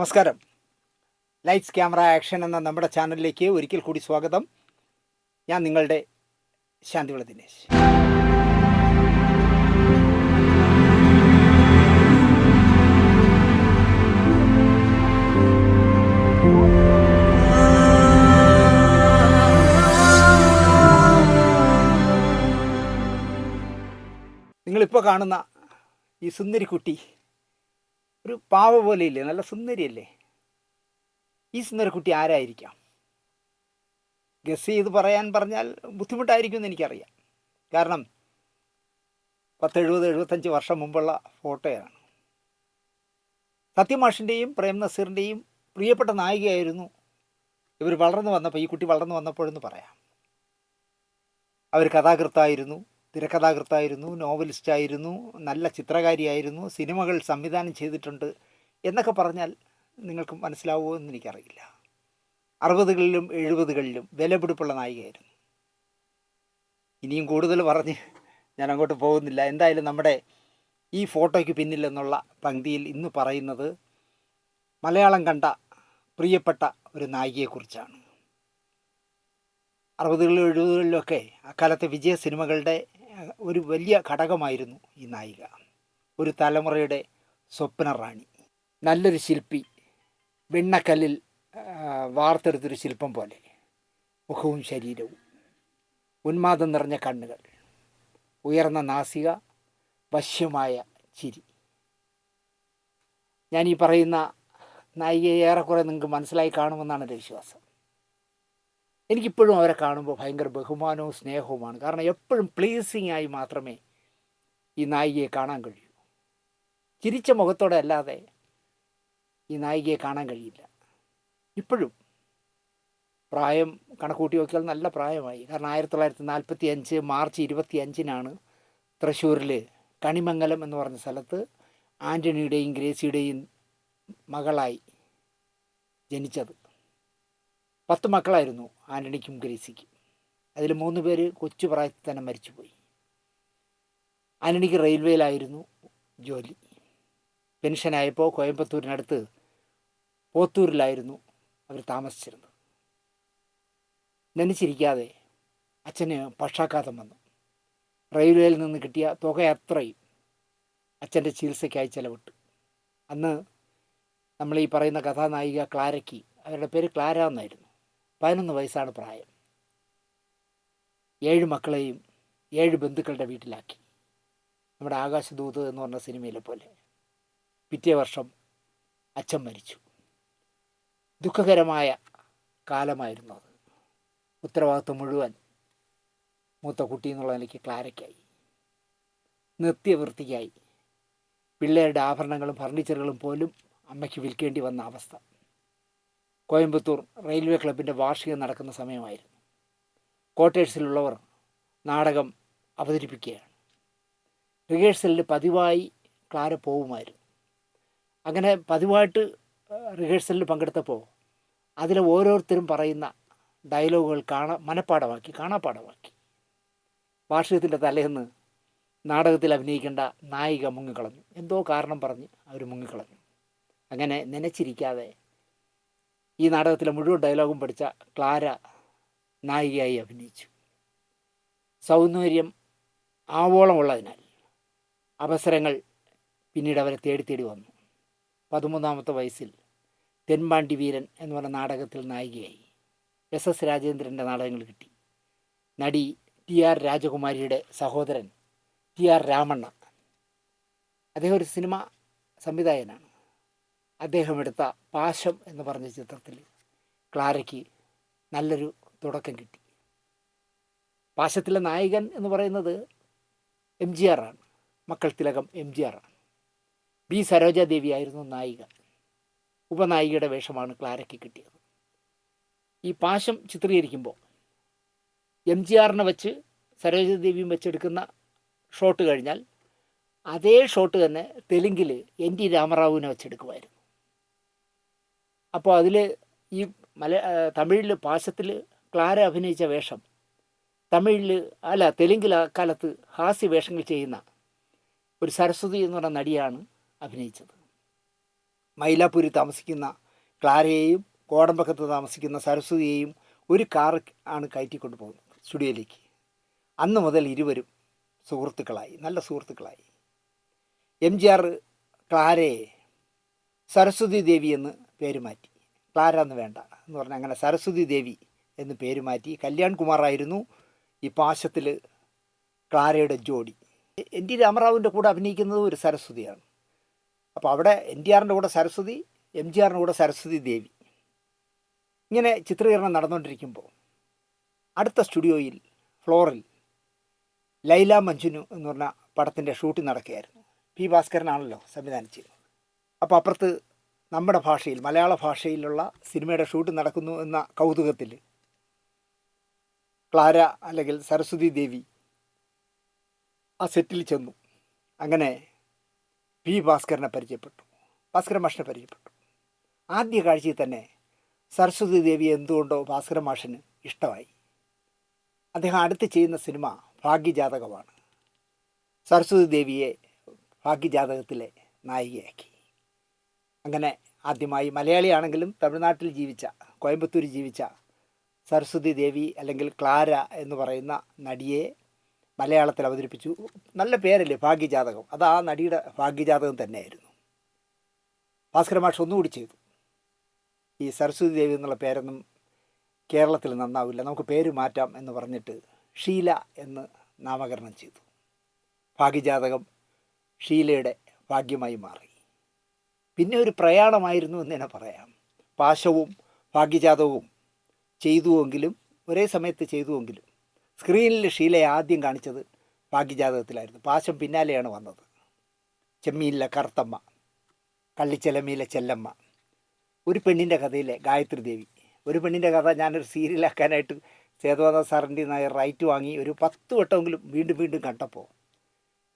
നമസ്കാരം. Lights camera action എന്ന നമ്മുടെ ചാനലിലേക്ക് ഒരിക്കൽ കൂടി സ്വാഗതം. ഞാൻ നിങ്ങളുടെ ശാന്തിവിള ദിനേശ്. നിങ്ങളിപ്പോൾ കാണുന്ന ഈ സുന്ദരി കുട്ടി ഒരു പാവ പോലെയില്ലേ? നല്ല സുന്ദരിയല്ലേ? ഈ സുന്ദരക്കുട്ടി ആരായിരിക്കാം? ഗസ് ചെയ്ത് പറഞ്ഞാൽ ബുദ്ധിമുട്ടായിരിക്കുമെന്ന് എനിക്കറിയാം. കാരണം 70-75 വർഷം മുമ്പുള്ള ഫോട്ടോയാണ്. സത്യമാഷിൻ്റെയും പ്രേം നസീറിൻ്റെയും പ്രിയപ്പെട്ട നായികയായിരുന്നു ഇവർ വളർന്നു വന്നപ്പോൾ, ഈ കുട്ടി വളർന്നു വന്നപ്പോഴെന്ന് പറയാം. അവർ കഥാകൃത്തായിരുന്നു, തിരക്കഥാകൃത്തായിരുന്നു, നോവലിസ്റ്റായിരുന്നു, നല്ല ചിത്രകാരിയായിരുന്നു, സിനിമകൾ സംവിധാനം ചെയ്തിട്ടുണ്ട് എന്നൊക്കെ പറഞ്ഞാൽ നിങ്ങൾക്ക് മനസ്സിലാവുമോ എന്ന് എനിക്കറിയില്ല. 60കളിലും 70കളിലും വിലപിടിപ്പുള്ള നായികയായിരുന്നു. ഇനിയും കൂടുതൽ പറഞ്ഞ് ഞാൻ അങ്ങോട്ട് പോകുന്നില്ല. എന്തായാലും നമ്മുടെ ഈ ഫോട്ടോയ്ക്ക് പിന്നിലെന്നുള്ള പങ്ക്തിയിൽ ഇന്ന് പറയുന്നത് മലയാളം കണ്ട പ്രിയപ്പെട്ട ഒരു നായികയെക്കുറിച്ചാണ്. 60കളിലും 70കളിലൊക്കെ അക്കാലത്തെ വിജയ സിനിമകളുടെ ഒരു വലിയ ഘടകമായിരുന്നു ഈ നായിക. ഒരു തലമുറയുടെ സ്വപ്ന റാണി, നല്ലൊരു ശില്പി, വെണ്ണക്കല്ലിൽ വാർത്തെടുത്തൊരു ശില്പം പോലെ മുഖവും ശരീരവും, ഉന്മാദം നിറഞ്ഞ കണ്ണുകൾ, ഉയർന്ന നാസിക, വശ്യമായ ചിരി. ഞാൻ ഈ പറയുന്ന നായികയെ ഏറെക്കുറെ നിങ്ങൾക്ക് മനസ്സിലായി കാണുമെന്നാണ് എൻ്റെ വിശ്വാസം. എനിക്കിപ്പോഴും അവരെ കാണുമ്പോൾ ഭയങ്കര ബഹുമാനവും സ്നേഹവുമാണ്. കാരണം എപ്പോഴും പ്ലീസിങ് ആയി മാത്രമേ ഈ നായികയെ കാണാൻ കഴിയൂ. ചിരിച്ച മുഖത്തോടെ അല്ലാതെ ഈ നായികയെ കാണാൻ കഴിയില്ല. ഇപ്പോഴും പ്രായം കണക്കൂട്ടി നോക്കിയാൽ നല്ല പ്രായമായി. കാരണം 1945 മാർച്ച് 25 തൃശ്ശൂരിൽ കണിമംഗലം എന്ന് പറഞ്ഞ സ്ഥലത്ത് ആൻ്റണിയുടെയും ഗ്രേസിയുടെയും മകളായി ജനിച്ചത്. 10 മക്കളായിരുന്നു ആൻ്റണിക്കും ഗ്രേസിക്കും. അതിൽ 3 പേര് കൊച്ചു പ്രായത്തിൽ തന്നെ മരിച്ചുപോയി. ആൻ്റണിക്ക് റെയിൽവേയിലായിരുന്നു ജോലി. പെൻഷനായപ്പോൾ കോയമ്പത്തൂരിനടുത്ത് പോത്തൂരിലായിരുന്നു അവർ താമസിച്ചിരുന്നത്. നനച്ചിരിക്കാതെ അച്ഛന് പക്ഷാഘാതം വന്നു. റെയിൽവേയിൽ നിന്ന് കിട്ടിയ തുക അത്രയും അച്ഛൻ്റെ ചികിത്സയ്ക്കായി ചെലവിട്ടു. അന്ന് നമ്മൾ ഈ പറയുന്ന കഥാനായിക ക്ലാരയ്ക്ക്, അവരുടെ പേര് ക്ലാര എന്നായിരുന്നു, 11 വയസ്സാണ് പ്രായം. 7 മക്കളെയും 7 ബന്ധുക്കളുടെ വീട്ടിലാക്കി. നമ്മുടെ ആകാശദൂത് എന്ന് പറഞ്ഞ സിനിമയിലെ പോലെ. പിറ്റേ വർഷം അച്ഛൻ മരിച്ചു. ദുഃഖകരമായ കാലമായിരുന്നു അത്. ഉത്തരവാദിത്വം മുഴുവൻ മൂത്ത കുട്ടി എന്നുള്ള നിലയ്ക്ക് ക്ലാരയ്ക്കായി. നിത്യവൃത്തിക്കായി പിള്ളേരുടെ ആഭരണങ്ങളും ഫർണിച്ചറുകളും പോലും അമ്മയ്ക്ക് വിൽക്കേണ്ടി വന്ന അവസ്ഥ. കോയമ്പത്തൂർ റെയിൽവേ ക്ലബിൻ്റെ വാർഷികം നടക്കുന്ന സമയമായിരുന്നു. ക്വാർട്ടേഴ്സിലുള്ളവർ നാടകം അവതരിപ്പിക്കുകയാണ്. റിഹേഴ്സലിൽ പതിവായി ക്ലാര പോവുമായിരുന്നു. അങ്ങനെ പതിവായിട്ട് റിഹേഴ്സലിൽ പങ്കെടുത്തപ്പോൾ അതിൽ ഓരോരുത്തരും പറയുന്ന ഡയലോഗുകൾ കാണാപ്പാടമാക്കി. വാർഷികത്തിൻ്റെ തലേന്ന് നാടകത്തിൽ അഭിനയിക്കേണ്ട നായിക മുങ്ങിക്കളഞ്ഞു. എന്തോ കാരണം പറഞ്ഞ് അവർ മുങ്ങിക്കളഞ്ഞു. അങ്ങനെ നനച്ചിരിക്കാതെ ഈ നാടകത്തിലെ മുഴുവൻ ഡയലോഗും പഠിച്ച ക്ലാര നായികയായി അഭിനയിച്ചു. സൗന്ദര്യം ആവോളമുള്ളതിനാൽ അവസരങ്ങൾ പിന്നീട് അവരെ തേടി വന്നു. 13ാമത്തെ വയസ്സിൽ തെൻപാണ്ടി വീരൻ എന്ന് പറഞ്ഞ നാടകത്തിൽ നായികയായി. SS രാജേന്ദ്രൻ്റെ നാടകങ്ങൾ കിട്ടി. നടി TR രാജകുമാരിയുടെ സഹോദരൻ TR രാമണ്ണ, അദ്ദേഹം ഒരു സിനിമ സംവിധായകനാണ്. അദ്ദേഹം എടുത്ത പാശം എന്ന് പറഞ്ഞ ചിത്രത്തിൽ ക്ലാരയ്ക്ക് നല്ലൊരു തുടക്കം കിട്ടി. പാശത്തിലെ നായകൻ എന്ന് പറയുന്നത് MGR ആണ്. മക്കൾ തിലകം MGR ആണ്. B സരോജാദേവിയായിരുന്നു നായിക. ഉപനായികയുടെ വേഷമാണ് ക്ലാരയ്ക്ക് കിട്ടിയത്. ഈ പാശം ചിത്രീകരിക്കുമ്പോൾ MGRനെ വെച്ച് സരോജാദേവിയും വെച്ചെടുക്കുന്ന ഷോട്ട് കഴിഞ്ഞാൽ അതേ ഷോട്ട് തന്നെ തെലുങ്കിൽ NT രാമറാവുവിനെ വെച്ചെടുക്കുമായിരുന്നു. അപ്പോൾ അതിൽ ഈ തമിഴിൽ പാശത്തിൽ ക്ലാര അഭിനയിച്ച വേഷം തെലുങ്കിൽ അക്കാലത്ത് ഹാസ്യ വേഷങ്ങൾ ചെയ്യുന്ന ഒരു സരസ്വതി എന്ന് പറഞ്ഞ നടിയാണ് അഭിനയിച്ചത്. മൈലാപ്പൂരിൽ താമസിക്കുന്ന ക്ലാരയെയും കോടമ്പക്കത്ത് താമസിക്കുന്ന സരസ്വതിയെയും ഒരു കാർ ആണ് കയറ്റിക്കൊണ്ട് പോകുന്നത് സ്റ്റുഡിയോയിലേക്ക്. അന്ന് മുതൽ ഇരുവരും സുഹൃത്തുക്കളായി, നല്ല സുഹൃത്തുക്കളായി. MGR ക്ലാരയെ സരസ്വതി ദേവി എന്ന് പേര് മാറ്റി. ക്ലാര എന്ന് വേണ്ട എന്ന് പറഞ്ഞാൽ അങ്ങനെ സരസ്വതി ദേവി എന്ന് പേര് മാറ്റി. കല്യാൺ കുമാറായിരുന്നു ഈ പാശത്തിൽ ക്ലാരയുടെ ജോഡി. NT രാമറാവുവിൻ്റെ കൂടെ അഭിനയിക്കുന്നത് ഒരു സരസ്വതിയാണ്. അപ്പോൾ അവിടെ NTRൻ്റെ കൂടെ സരസ്വതി, MGRൻ്റെ കൂടെ സരസ്വതി ദേവി. ഇങ്ങനെ ചിത്രീകരണം നടന്നുകൊണ്ടിരിക്കുമ്പോൾ അടുത്ത സ്റ്റുഡിയോയിൽ ഫ്ലോറിൽ ലൈല മഞ്ജുനു എന്ന് പറഞ്ഞ പടത്തിൻ്റെ ഷൂട്ടിംഗ് നടക്കുകയായിരുന്നു. P. ഭാസ്കരനാണല്ലോ സംവിധാനിച്ചത്. അപ്പോൾ അപ്പുറത്ത് നമ്മുടെ ഭാഷയിൽ, മലയാള ഭാഷയിലുള്ള സിനിമയുടെ ഷൂട്ട് നടക്കുന്നു എന്ന കൗതുകത്തിൽ ക്ലാര അല്ലെങ്കിൽ സരസ്വതി ദേവി ആ സെറ്റിൽ ചെന്നു. അങ്ങനെ P. ഭാസ്കരനെ പരിചയപ്പെട്ടു, ഭാസ്കരൻ മാഷിനെ പരിചയപ്പെട്ടു. ആദ്യ കാഴ്ചയിൽ തന്നെ സരസ്വതി ദേവി എന്തുകൊണ്ടോ ഭാസ്കരൻ മാഷിന് ഇഷ്ടമായി. അദ്ദേഹം അടുത്ത് ചെയ്യുന്ന സിനിമ ഭാഗ്യജാതകമാണ്. സരസ്വതി ദേവിയെ ഭാഗ്യജാതകത്തിലെ നായികയാക്കി. അങ്ങനെ ആദ്യമായി മലയാളിയാണെങ്കിലും തമിഴ്നാട്ടിൽ ജീവിച്ച, കോയമ്പത്തൂർ ജീവിച്ച സരസ്വതി ദേവി അല്ലെങ്കിൽ ക്ലാര എന്ന് പറയുന്ന നടിയെ മലയാളത്തിൽ അവതരിപ്പിച്ചു. നല്ല പേരല്ലേ ഭാഗ്യജാതകം, അത് ആ നടിയുടെ ഭാഗ്യജാതകം തന്നെയായിരുന്നു. ഭാസ്കരൻ മാഷ് ഒന്നുകൂടി ചെയ്തു. ഈ സരസ്വതി ദേവി എന്നുള്ള പേരൊന്നും കേരളത്തിൽ നന്നാവില്ല, നമുക്ക് പേര് മാറ്റാം എന്ന് പറഞ്ഞിട്ട് ഷീല എന്ന് നാമകരണം ചെയ്തു. ഭാഗ്യജാതകം ഷീലയുടെ ഭാഗ്യമായി മാറി. പിന്നെ ഒരു പ്രയാണമായിരുന്നു എന്ന് തന്നെ പറയാം. പാശവും ഭാഗ്യജാതകവും ചെയ്തുവെങ്കിലും, ഒരേ സമയത്ത് ചെയ്തുവെങ്കിലും സ്ക്രീനിൽ ഷീലയെ ആദ്യം കാണിച്ചത് ഭാഗ്യജാതകത്തിലായിരുന്നു. പാശം പിന്നാലെയാണ് വന്നത്. ചെമ്മീനിലെ കറുത്തമ്മ, കള്ളിച്ചെലമയിലെ ചെല്ലമ്മ, ഒരു പെണ്ണിൻ്റെ കഥയിലെ ഗായത്രി ദേവി. ഒരു പെണ്ണിൻ്റെ കഥ ഞാനൊരു സീരിയലാക്കാനായിട്ട് സേതുനാഥ സാറിൻ്റെ നായർ റൈറ്റ് വാങ്ങി ഒരു 10 വട്ടമെങ്കിലും വീണ്ടും വീണ്ടും കണ്ടപ്പോൾ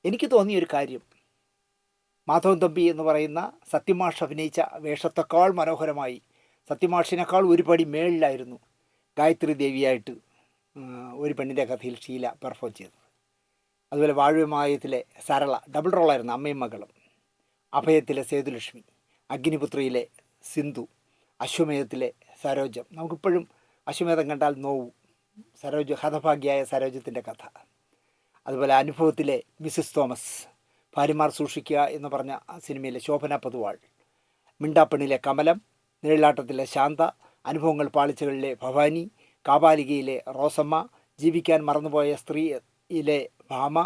എനിക്ക് തോന്നിയൊരു കാര്യം, മാധവൻ തമ്പി എന്ന് പറയുന്ന സത്യമാഷ് അഭിനയിച്ച വേഷത്തെക്കാൾ മനോഹരമായി, സത്യമാഷിനേക്കാൾ ഒരു പടി മേളിലായിരുന്നു ഗായത്രി ദേവിയായിട്ട് ഒരു പെണ്ണിൻ്റെ കഥയിൽ ഷീല പെർഫോം ചെയ്തത്. അതുപോലെ വാഴമായത്തിലെ സരള ഡബിൾ റോളായിരുന്നു, അമ്മയും മകളും. അഭയത്തിലെ സേതുലക്ഷ്മി, അഗ്നിപുത്രിയിലെ സിന്ധു, അശ്വമേധത്തിലെ സരോജം. നമുക്കിപ്പോഴും അശ്വമേധം കണ്ടാൽ നോവും. സരോജ, ഹതഭാഗ്യായ സരോജത്തിൻ്റെ കഥ. അതുപോലെ അനുഭവത്തിലെ മിസ്സിസ് തോമസ്, ഭാര്യമാർ സൂക്ഷിക്കുക എന്ന് പറഞ്ഞ സിനിമയിലെ ശോഭന പൊതുവാൾ, മിണ്ടാപ്പണിയിലെ കമലം, നിഴലാട്ടത്തിലെ ശാന്ത, അനുഭവങ്ങൾ പാളിച്ചകളിലെ ഭവാനി, കാപാലികയിലെ റോസമ്മ, ജീവിക്കാൻ മറന്നുപോയ സ്ത്രീയിലെ ഭാമ,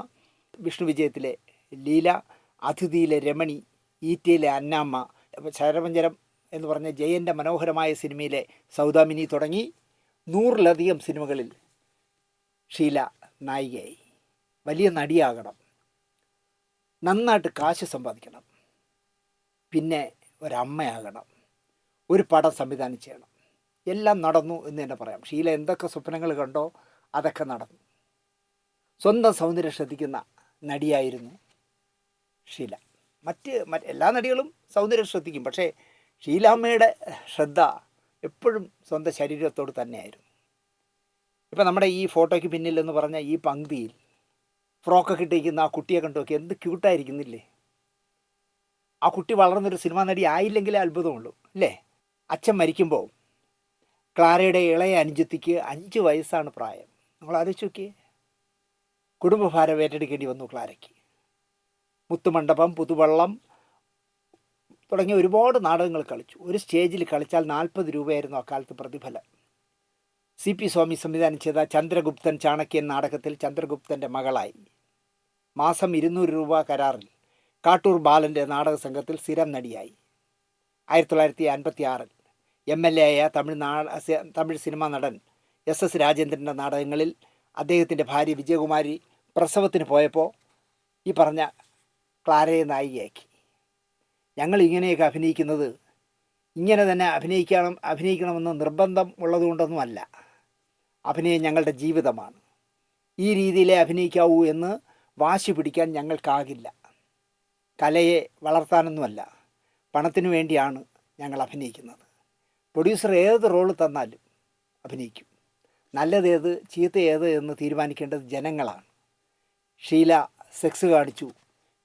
വിഷ്ണു വിജയത്തിലെ ലീല, അതിഥിയിലെ രമണി, ഈറ്റയിലെ അന്നാമ്മ, ശരപഞ്ചരം എന്ന് പറഞ്ഞ ജയൻ്റെ മനോഹരമായ സിനിമയിലെ സൗദാമിനി തുടങ്ങി 100-ലധികം സിനിമകളിൽ ഷീല നായികയായി. വലിയ നടിയാകണം, നന്നായിട്ട് കാശ് സമ്പാദിക്കണം, പിന്നെ ഒരമ്മയാകണം, ഒരു പടം സംവിധാനം ചെയ്യണം. എല്ലാം നടന്നു എന്ന് തന്നെ പറയാം. ഷീല എന്തൊക്കെ സ്വപ്നങ്ങൾ കണ്ടോ അതൊക്കെ നടന്നു. സ്വന്തം സൗന്ദര്യം ശ്രദ്ധിക്കുന്ന നടിയായിരുന്നു ഷീല. മറ്റ് എല്ലാ നടികളും സൗന്ദര്യം ശ്രദ്ധിക്കും, പക്ഷേ ഷീലാമ്മയുടെ ശ്രദ്ധ എപ്പോഴും സ്വന്തം ശരീരത്തോട് തന്നെയായിരുന്നു. ഇപ്പം നമ്മുടെ ഈ ഫോട്ടോയ്ക്ക് പിന്നിലെന്ന് പറഞ്ഞ ഈ പങ്ക്തിയിൽ ഫ്രോക്കൊക്കെ ഇട്ടിരിക്കുന്ന ആ കുട്ടിയെ കണ്ടു നോക്കി, എന്ത് ക്യൂട്ടായിരിക്കുന്നില്ലേ? ആ കുട്ടി വളർന്നൊരു സിനിമാ നടി ആയില്ലെങ്കിലേ അത്ഭുതമുള്ളൂ അല്ലേ? അച്ഛൻ മരിക്കുമ്പോൾ ക്ലാരയുടെ ഇളയ അനുജത്തിക്ക് 5 വയസ്സാണ് പ്രായം. നമ്മൾ ആലോചിച്ച് നോക്കിയേ. കുടുംബഭാരം ഏറ്റെടുക്കേണ്ടി വന്നു ക്ലാരയ്ക്ക്. മുത്തുമണ്ഡപം, പുതുവള്ളം തുടങ്ങിയ ഒരുപാട് നാടകങ്ങൾ കളിച്ചു. ഒരു സ്റ്റേജിൽ കളിച്ചാൽ 40 രൂപയായിരുന്നു അക്കാലത്ത് പ്രതിഫലം. CP സ്വാമി സംവിധാനം ചെയ്ത ചന്ദ്രഗുപ്തൻ ചാണക്യൻ നാടകത്തിൽ ചന്ദ്രഗുപ്തൻ്റെ മകളായി. മാസം 200 രൂപ കരാറിൽ കാട്ടൂർ ബാലൻ്റെ നാടക സംഘത്തിൽ സ്ഥിരം നടിയായി. 1956 MLA ആയ തമിഴ് സിനിമാ നടൻ SS രാജേന്ദ്രൻ്റെ നാടകങ്ങളിൽ അദ്ദേഹത്തിൻ്റെ ഭാര്യ വിജയകുമാരി പ്രസവത്തിന് പോയപ്പോൾ ഈ പറഞ്ഞ ക്ലാരയെ നായികയാക്കി. ഞങ്ങൾ ഇങ്ങനെയൊക്കെ അഭിനയിക്കുന്നത് ഇങ്ങനെ തന്നെ അഭിനയിക്കണമെന്ന് നിർബന്ധം ഉള്ളതുകൊണ്ടൊന്നുമല്ല. അഭിനയം ഞങ്ങളുടെ ജീവിതമാണ്. ഈ രീതിയിലേ അഭിനയിക്കാവൂ എന്ന് വാശി പിടിക്കാൻ ഞങ്ങൾക്കാകില്ല. കലയെ വളർത്താനൊന്നുമല്ല, പണത്തിനു വേണ്ടിയാണ് ഞങ്ങൾ അഭിനയിക്കുന്നത്. പ്രൊഡ്യൂസർ ഏത് റോള് തന്നാലും അഭിനയിക്കും. നല്ലതേത് ചീത്തയേത് എന്ന് തീരുമാനിക്കേണ്ടത് ജനങ്ങളാണ്. ഷീല സെക്സ് കാണിച്ചു,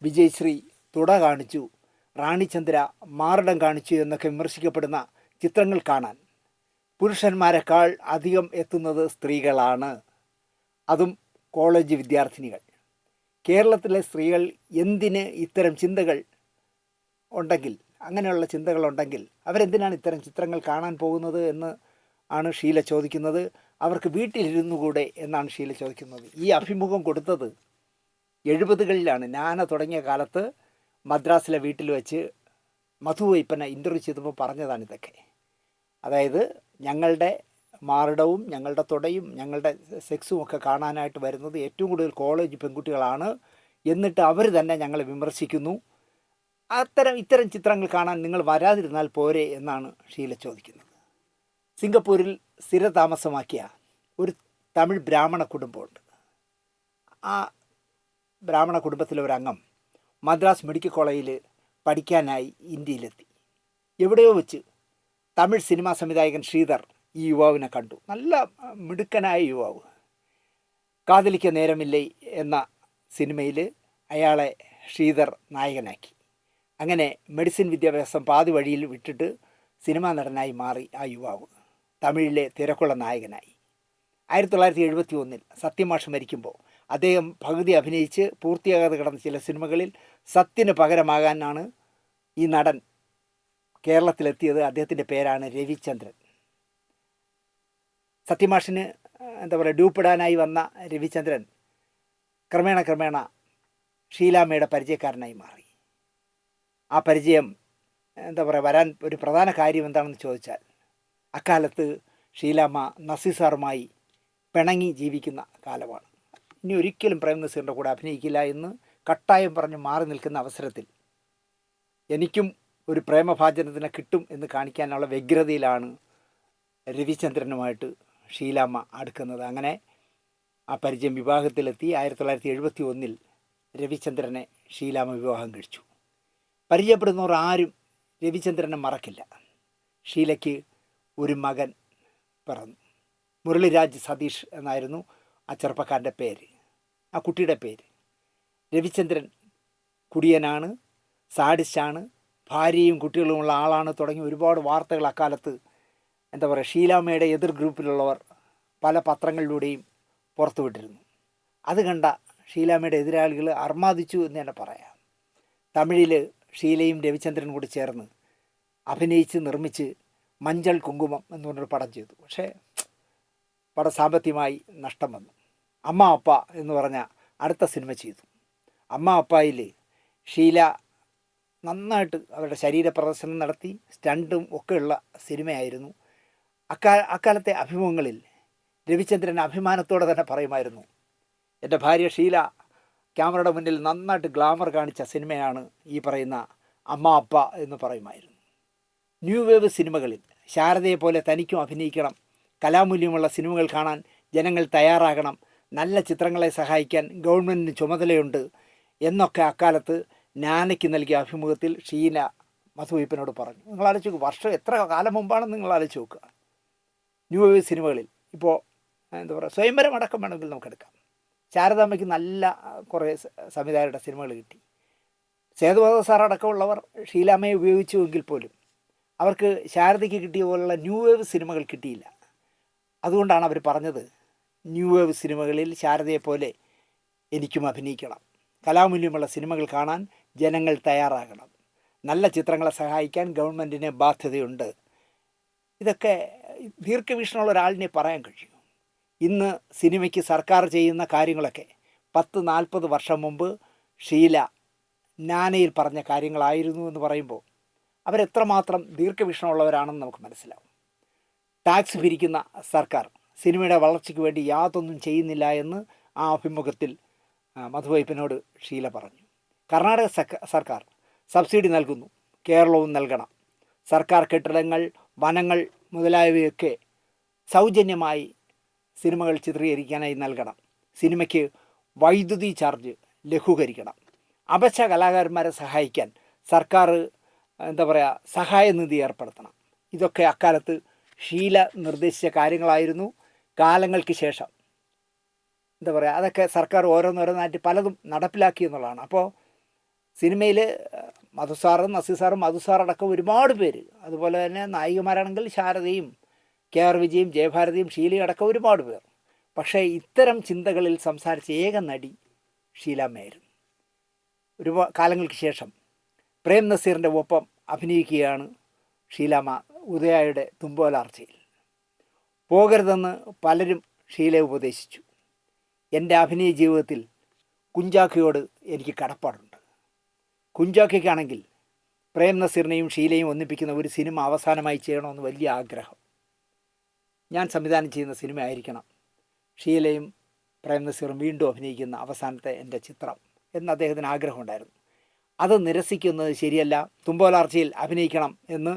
വിജയശ്രീ തുട കാണിച്ചു, റാണിചന്ദ്ര മാറിടം കാണിച്ചു എന്നൊക്കെ വിമർശിക്കപ്പെടുന്ന ചിത്രങ്ങൾ കാണാൻ പുരുഷന്മാരെക്കാൾ അധികം എത്തുന്നത് സ്ത്രീകളാണ്. അതും കോളേജ് വിദ്യാർത്ഥിനികൾ. കേരളത്തിലെ സ്ത്രീകൾ എന്തിന് ഇത്തരം ചിന്തകൾ ഉണ്ടെങ്കിൽ, അങ്ങനെയുള്ള ചിന്തകളുണ്ടെങ്കിൽ അവരെന്തിനാണ് ഇത്തരം ചിത്രങ്ങൾ കാണാൻ പോകുന്നത് എന്ന് ആണ് ഷീല ചോദിക്കുന്നത്. അവർക്ക് വീട്ടിലിരുന്നു കൂടെ എന്നാണ് ഷീല ചോദിക്കുന്നത്. ഈ അഭിമുഖം കൊടുത്തത് 70കളിലാണ്. നാന തുടങ്ങിയ കാലത്ത് മദ്രാസിലെ വീട്ടിൽ വെച്ച് മധുവൈപ്പനെ ഇൻ്റർവ്യൂ ചെയ്തപ്പോൾ പറഞ്ഞതാണിതൊക്കെ. അതായത് ഞങ്ങളുടെ മാറിടവും ഞങ്ങളുടെ തുടയും ഞങ്ങളുടെ സെക്സും ഒക്കെ കാണാനായിട്ട് വരുന്നത് ഏറ്റവും കൂടുതൽ കോളേജ് പെൺകുട്ടികളാണ്. എന്നിട്ട് അവർ തന്നെ ഞങ്ങളെ വിമർശിക്കുന്നു. ഇത്തരം ചിത്രങ്ങൾ കാണാൻ നിങ്ങൾ വരാതിരുന്നാൽ പോരെ എന്നാണ് ഷീല ചോദിക്കുന്നത്. സിംഗപ്പൂരിൽ സ്ഥിരതാമസമാക്കിയ ഒരു തമിഴ് ബ്രാഹ്മണ കുടുംബമുണ്ട്. ആ ബ്രാഹ്മണ കുടുംബത്തിലെ ഒരംഗം മദ്രാസ് മെഡിക്കൽ കോളേജിൽ പഠിക്കാനായി ഇന്ത്യയിലെത്തി. എവിടെയോ വെച്ച് തമിഴ് സിനിമാ സംവിധായകൻ ശ്രീധർ ഈ യുവാവിനെ കണ്ടു. നല്ല മിടുക്കനായ യുവാവ്. കാതലിക്ക നേരമില്ലേ എന്ന സിനിമയിൽ അയാളെ ശ്രീധർ നായകനാക്കി. അങ്ങനെ മെഡിസിൻ വിദ്യാഭ്യാസം പാതി വഴിയിൽ വിട്ടിട്ട് സിനിമാ നടനായി മാറി ആ യുവാവ്. തമിഴിലെ തിരക്കുള്ള നായകനായി. 1971 സത്യമാഷ് മരിക്കുമ്പോൾ അദ്ദേഹം പകുതി അഭിനയിച്ച് പൂർത്തിയാകാതെ കിടന്ന ചില സിനിമകളിൽ സത്യന് പകരമാകാനാണ് ഈ നടൻ കേരളത്തിലെത്തിയത്. അദ്ദേഹത്തിൻ്റെ പേരാണ് രവിചന്ദ്രൻ. സത്യമാഷിന് ഡ്യൂപ്പിടാനായി വന്ന രവിചന്ദ്രൻ ക്രമേണ ഷീലാമ്മയുടെ പരിചയക്കാരനായി മാറി. ആ പരിചയം വരാൻ ഒരു പ്രധാന കാര്യം എന്താണെന്ന് ചോദിച്ചാൽ, അക്കാലത്ത് ഷീലാമ്മ നസീർ സാറുമായി പിണങ്ങി ജീവിക്കുന്ന കാലമാണ്. ഇനി ഒരിക്കലും പ്രേം നസീറിൻ്റെ കൂടെ അഭിനയിക്കില്ല എന്ന് കട്ടായം പറഞ്ഞ് മാറി നിൽക്കുന്ന അവസരത്തിൽ എനിക്കും ഒരു പ്രേമഭാജനത്തിനെ കിട്ടും എന്ന് കാണിക്കാനുള്ള വ്യഗ്രതയിലാണ് രവിചന്ദ്രനുമായിട്ട് ഷീലാമ്മ അടുക്കുന്നത്. അങ്ങനെ ആ പരിചയം വിവാഹത്തിലെത്തി. 1971 രവിചന്ദ്രനെ ഷീലാമ്മ വിവാഹം കഴിച്ചു. പരിചയപ്പെടുന്നവർ ആരും രവിചന്ദ്രനെ മറക്കില്ല. ഷീലയ്ക്ക് ഒരു മകൻ പിറന്നു. മുരളിരാജ് സതീഷ് എന്നായിരുന്നു ആ ചെറുപ്പക്കാരൻ്റെ പേര്, ആ കുട്ടിയുടെ പേര്. രവിചന്ദ്രൻ കുടിയനാണ്, സാഡിസ്റ്റാണ്, ഭാര്യയും കുട്ടികളുമുള്ള ആളാണ് തുടങ്ങി ഒരുപാട് വാർത്തകൾ അക്കാലത്ത് ഷീലാമ്മയുടെ എതിർ ഗ്രൂപ്പിലുള്ളവർ പല പത്രങ്ങളിലൂടെയും പുറത്തുവിട്ടിരുന്നു. അത് കണ്ട ഷീലാമ്മയുടെ എതിരാളികൾ അർമാദിച്ചു എന്ന് തന്നെ പറയാം. തമിഴിൽ ഷീലയും രവിചന്ദ്രനും കൂടി ചേർന്ന് അഭിനയിച്ച് നിർമ്മിച്ച് മഞ്ചൾ കുങ്കുമം എന്ന് പറഞ്ഞൊരു പടം ചെയ്തു. പക്ഷേ പടം സാമ്പത്തികമായി നഷ്ടം വന്നു. അമ്മ അപ്പ എന്ന് പറഞ്ഞ അടുത്ത സിനിമ ചെയ്തു. അമ്മ അപ്പായിൽ ഷീല നന്നായിട്ട് അവരുടെ ശരീര പ്രദർശനം നടത്തി, സ്റ്റണ്ടും ഒക്കെയുള്ള സിനിമയായിരുന്നു. അക്കാലത്തെ അഭിമുഖങ്ങളിൽ രവിചന്ദ്രൻ അഭിമാനത്തോടെ തന്നെ പറയുമായിരുന്നു, എൻ്റെ ഭാര്യ ഷീല ക്യാമറയുടെ മുന്നിൽ നന്നായിട്ട് ഗ്ലാമർ കാണിച്ച സിനിമയാണ് ഈ പറയുന്ന അമ്മ അപ്പ എന്ന് പറയുമായിരുന്നു. ന്യൂ വേവ് സിനിമകളിൽ ശാരദയെ പോലെ തനിക്കും അഭിനയിക്കണം, കലാമൂല്യമുള്ള സിനിമകൾ കാണാൻ ജനങ്ങൾ തയ്യാറാകണം, നല്ല ചിത്രങ്ങളെ സഹായിക്കാൻ ഗവൺമെൻറ്റിന് ചുമതലയുണ്ട് എന്നൊക്കെ അക്കാലത്ത് നാനയ്ക്ക് നൽകിയ അഭിമുഖത്തിൽ ഷീല മധുവൈപ്പനോട് പറഞ്ഞു. നിങ്ങൾ ആലോചിച്ച് നോക്കുക, വർഷം എത്ര കാലം മുമ്പാണെന്ന് നിങ്ങൾ ആലോചിച്ച് നോക്കുക. ന്യൂ വേവ് സിനിമകളിൽ ഇപ്പോൾ സ്വയംവരം അടക്കം വേണമെങ്കിൽ നമുക്കെടുക്കാം. ശാരദാമ്മയ്ക്ക് നല്ല കുറേ സംവിധായകരുടെ സിനിമകൾ കിട്ടി. സേതുമാധവ സാർ അടക്കമുള്ളവർ ഷീലാമ്മയെ ഉപയോഗിച്ചുവെങ്കിൽ പോലും അവർക്ക് ശാരദയ്ക്ക് കിട്ടിയ പോലുള്ള ന്യൂ വേവ് സിനിമകൾ കിട്ടിയില്ല. അതുകൊണ്ടാണ് അവർ പറഞ്ഞത്, ന്യൂ വേവ് സിനിമകളിൽ ശാരദയെപ്പോലെ എനിക്കും അഭിനയിക്കണം, കലാമൂല്യമുള്ള സിനിമകൾ കാണാൻ ജനങ്ങൾ തയ്യാറാകണം, നല്ല ചിത്രങ്ങളെ സഹായിക്കാൻ ഗവൺമെൻറ്റിന് ബാധ്യതയുണ്ട്. ഇതൊക്കെ ദീർഘവീക്ഷണമുള്ള ഒരാളിനെ പറയാൻ കഴിയും. ഇന്ന് സിനിമയ്ക്ക് സർക്കാർ ചെയ്യുന്ന കാര്യങ്ങളൊക്കെ 10-40 വർഷം മുമ്പ് ഷീല നാനയിൽ പറഞ്ഞ കാര്യങ്ങളായിരുന്നു എന്ന് പറയുമ്പോൾ അവരെത്രമാത്രം ദീർഘവീക്ഷണമുള്ളവരാണെന്ന് നമുക്ക് മനസ്സിലാവും. ടാക്സ് പിരിക്കുന്ന സർക്കാർ സിനിമയുടെ വളർച്ചയ്ക്ക് വേണ്ടി യാതൊന്നും ചെയ്യുന്നില്ല എന്ന് ആ അഭിമുഖത്തിൽ മധുവൈപ്പനോട് ഷീല പറഞ്ഞു. കർണാടക സർക്കാർ സബ്സിഡി നൽകുന്നു, കേരളവും നൽകണം. സർക്കാർ കെട്ടിടങ്ങൾ, വനങ്ങൾ മുതലായവയൊക്കെ സൗജന്യമായി സിനിമകൾ ചിത്രീകരിക്കാനായി നൽകണം. സിനിമയ്ക്ക് വൈദ്യുതി ചാർജ് ലഘൂകരിക്കണം. അപച്ച കലാകാരന്മാരെ സഹായിക്കാൻ സർക്കാർ സഹായനിധി ഏർപ്പെടുത്തണം. ഇതൊക്കെ അക്കാലത്ത് ഷീല നിർദ്ദേശിച്ച കാര്യങ്ങളായിരുന്നു. കാലങ്ങൾക്ക് ശേഷം അതൊക്കെ സർക്കാർ ഓരോന്നോരോന്നായിട്ട് പലതും നടപ്പിലാക്കി എന്നുള്ളതാണ്. അപ്പോൾ സിനിമയിൽ മധുസാറും നസീർ സാറും മധുസാർ അടക്കം ഒരുപാട് പേര്, അതുപോലെ തന്നെ നായികമാരാണെങ്കിൽ ശാരദയും കെ ആർ വിജയും ജയഭാരതിയും ഷീലയും അടക്കം ഒരുപാട് പേർ. പക്ഷേ ഇത്തരം ചിന്തകളിൽ സംസാരിച്ച ഏക നടി ഷീലാമ്മയായിരുന്നു. കാലങ്ങൾക്ക് ശേഷം പ്രേം നസീറിൻ്റെ ഒപ്പം അഭിനയിക്കുകയാണ് ഷീലാമ്മ ഉദയയുടെ തുമ്പോലാർച്ചയിൽ. പോകരുതെന്ന് പലരും ഷീലയെ ഉപദേശിച്ചു. എൻ്റെ അഭിനയ ജീവിതത്തിൽ കുഞ്ചാക്കയോട് എനിക്ക് കടപ്പാടുണ്ട്. കുഞ്ചാക്കയ്ക്കാണെങ്കിൽ പ്രേം നസീറിനെയും ഷീലയും ഒന്നിപ്പിക്കുന്ന ഒരു സിനിമ അവസാനമായി ചെയ്യണമെന്ന് വലിയ ആഗ്രഹം. ഞാൻ സംവിധാനം ചെയ്യുന്ന സിനിമ ആയിരിക്കണം ഷീലയും പ്രേം നസീറും വീണ്ടും അഭിനയിക്കുന്ന അവസാനത്തെ എൻ്റെ ചിത്രം എന്ന് അദ്ദേഹത്തിന് ആഗ്രഹമുണ്ടായിരുന്നു. അത് നിരസിക്കുന്നത് ശരിയല്ല, തുമ്പോലാർച്ചയിൽ അഭിനയിക്കണം എന്ന്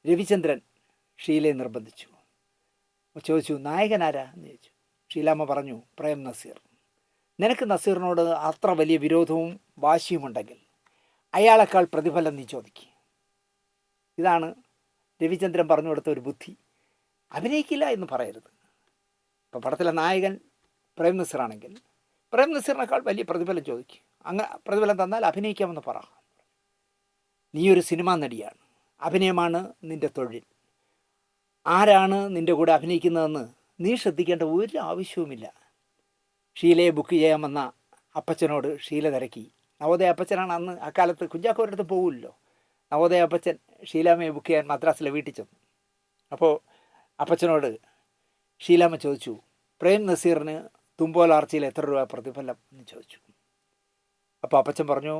രവിചന്ദ്രൻ ഷീലയെ നിർബന്ധിച്ചു. ചോദിച്ചു, നായകനാരാ എന്ന് ചോദിച്ചു. ഷീലാമ്മ പറഞ്ഞു, പ്രേം നസീർ. നിനക്ക് നസീറിനോട് അത്ര വലിയ വിരോധവും വാശിയുമുണ്ടെങ്കിൽ അയാളെക്കാൾ പ്രതിഫലം നീ ചോദിക്കുക. ഇതാണ് രവിചന്ദ്രൻ പറഞ്ഞു കൊടുത്ത ഒരു ബുദ്ധി. അഭിനയിക്കില്ല എന്ന് പറയരുത്. ഇപ്പോൾ പടത്തിലെ നായകൻ പ്രേം നസീറാണെങ്കിൽ പ്രേം നസീറിനേക്കാൾ വലിയ പ്രതിഫലം ചോദിക്കുക. അങ്ങനെ പ്രതിഫലം തന്നാൽ അഭിനയിക്കാമെന്ന് പറ. നീ ഒരു സിനിമാ നടിയാണ്, അഭിനയമാണ് നിൻ്റെ തൊഴിൽ. ആരാണ് നിൻ്റെ കൂടെ അഭിനയിക്കുന്നതെന്ന് നീ ശ്രദ്ധിക്കേണ്ട ഒരു ആവശ്യവുമില്ല. ഷീലയെ ബുക്ക് ചെയ്യാമെന്ന അപ്പച്ചനോട് ഷീല തിരക്കി. നവോദയ അപ്പച്ചനാണ് അന്ന് അക്കാലത്ത്, കുഞ്ചാക്കോരുടെ അടുത്ത് പോകില്ലല്ലോ. നവോദയ അപ്പച്ചൻ ഷീലാമ്മയെ ബുക്ക് ചെയ്യാൻ മദ്രാസിലെ വീട്ടിൽ ചെന്നു. അപ്പോൾ അപ്പച്ചനോട് ഷീലാമ്മ ചോദിച്ചു, പ്രേം നസീറിന് തുമ്പോലാർച്ചയിൽ എത്ര രൂപ പ്രതിഫലം എന്ന് ചോദിച്ചു. അപ്പോൾ അപ്പച്ചൻ പറഞ്ഞു,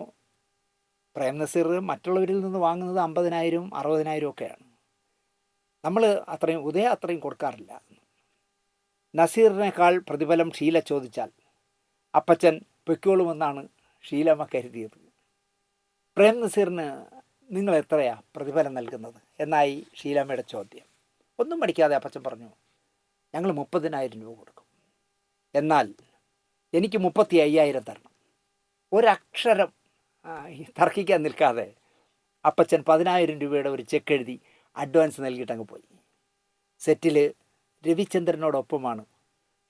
പ്രേം നസീർ മറ്റുള്ളവരിൽ നിന്ന് വാങ്ങുന്നത് 50,000 60,000 ഒക്കെയാണ്. നമ്മൾ അത്രയും കൊടുക്കാറില്ല. നസീറിനേക്കാൾ പ്രതിഫലം ഷീല ചോദിച്ചാൽ അപ്പച്ചൻ പൊയ്ക്കോളുമെന്നാണ് ഷീലമ്മ കരുതിയത്. പ്രേം നസീറിന് നിങ്ങൾ എത്രയാ പ്രതിഫലം നൽകുന്നത് എന്നായി ഷീലമ്മയുടെ ചോദ്യം. ഒന്നും പഠിക്കാതെ അപ്പച്ചൻ പറഞ്ഞു, ഞങ്ങൾ 30,000 രൂപ കൊടുക്കും. എന്നാൽ എനിക്ക് 35,000 തരണം. ഒരക്ഷരം തർക്കിക്കാൻ നിൽക്കാതെ അപ്പച്ചൻ 10,000 രൂപയുടെ ഒരു ചെക്ക് എഴുതി അഡ്വാൻസ് നൽകിയിട്ടങ്ങ് പോയി. സെറ്റിൽ രവിചന്ദ്രനോടൊപ്പമാണ്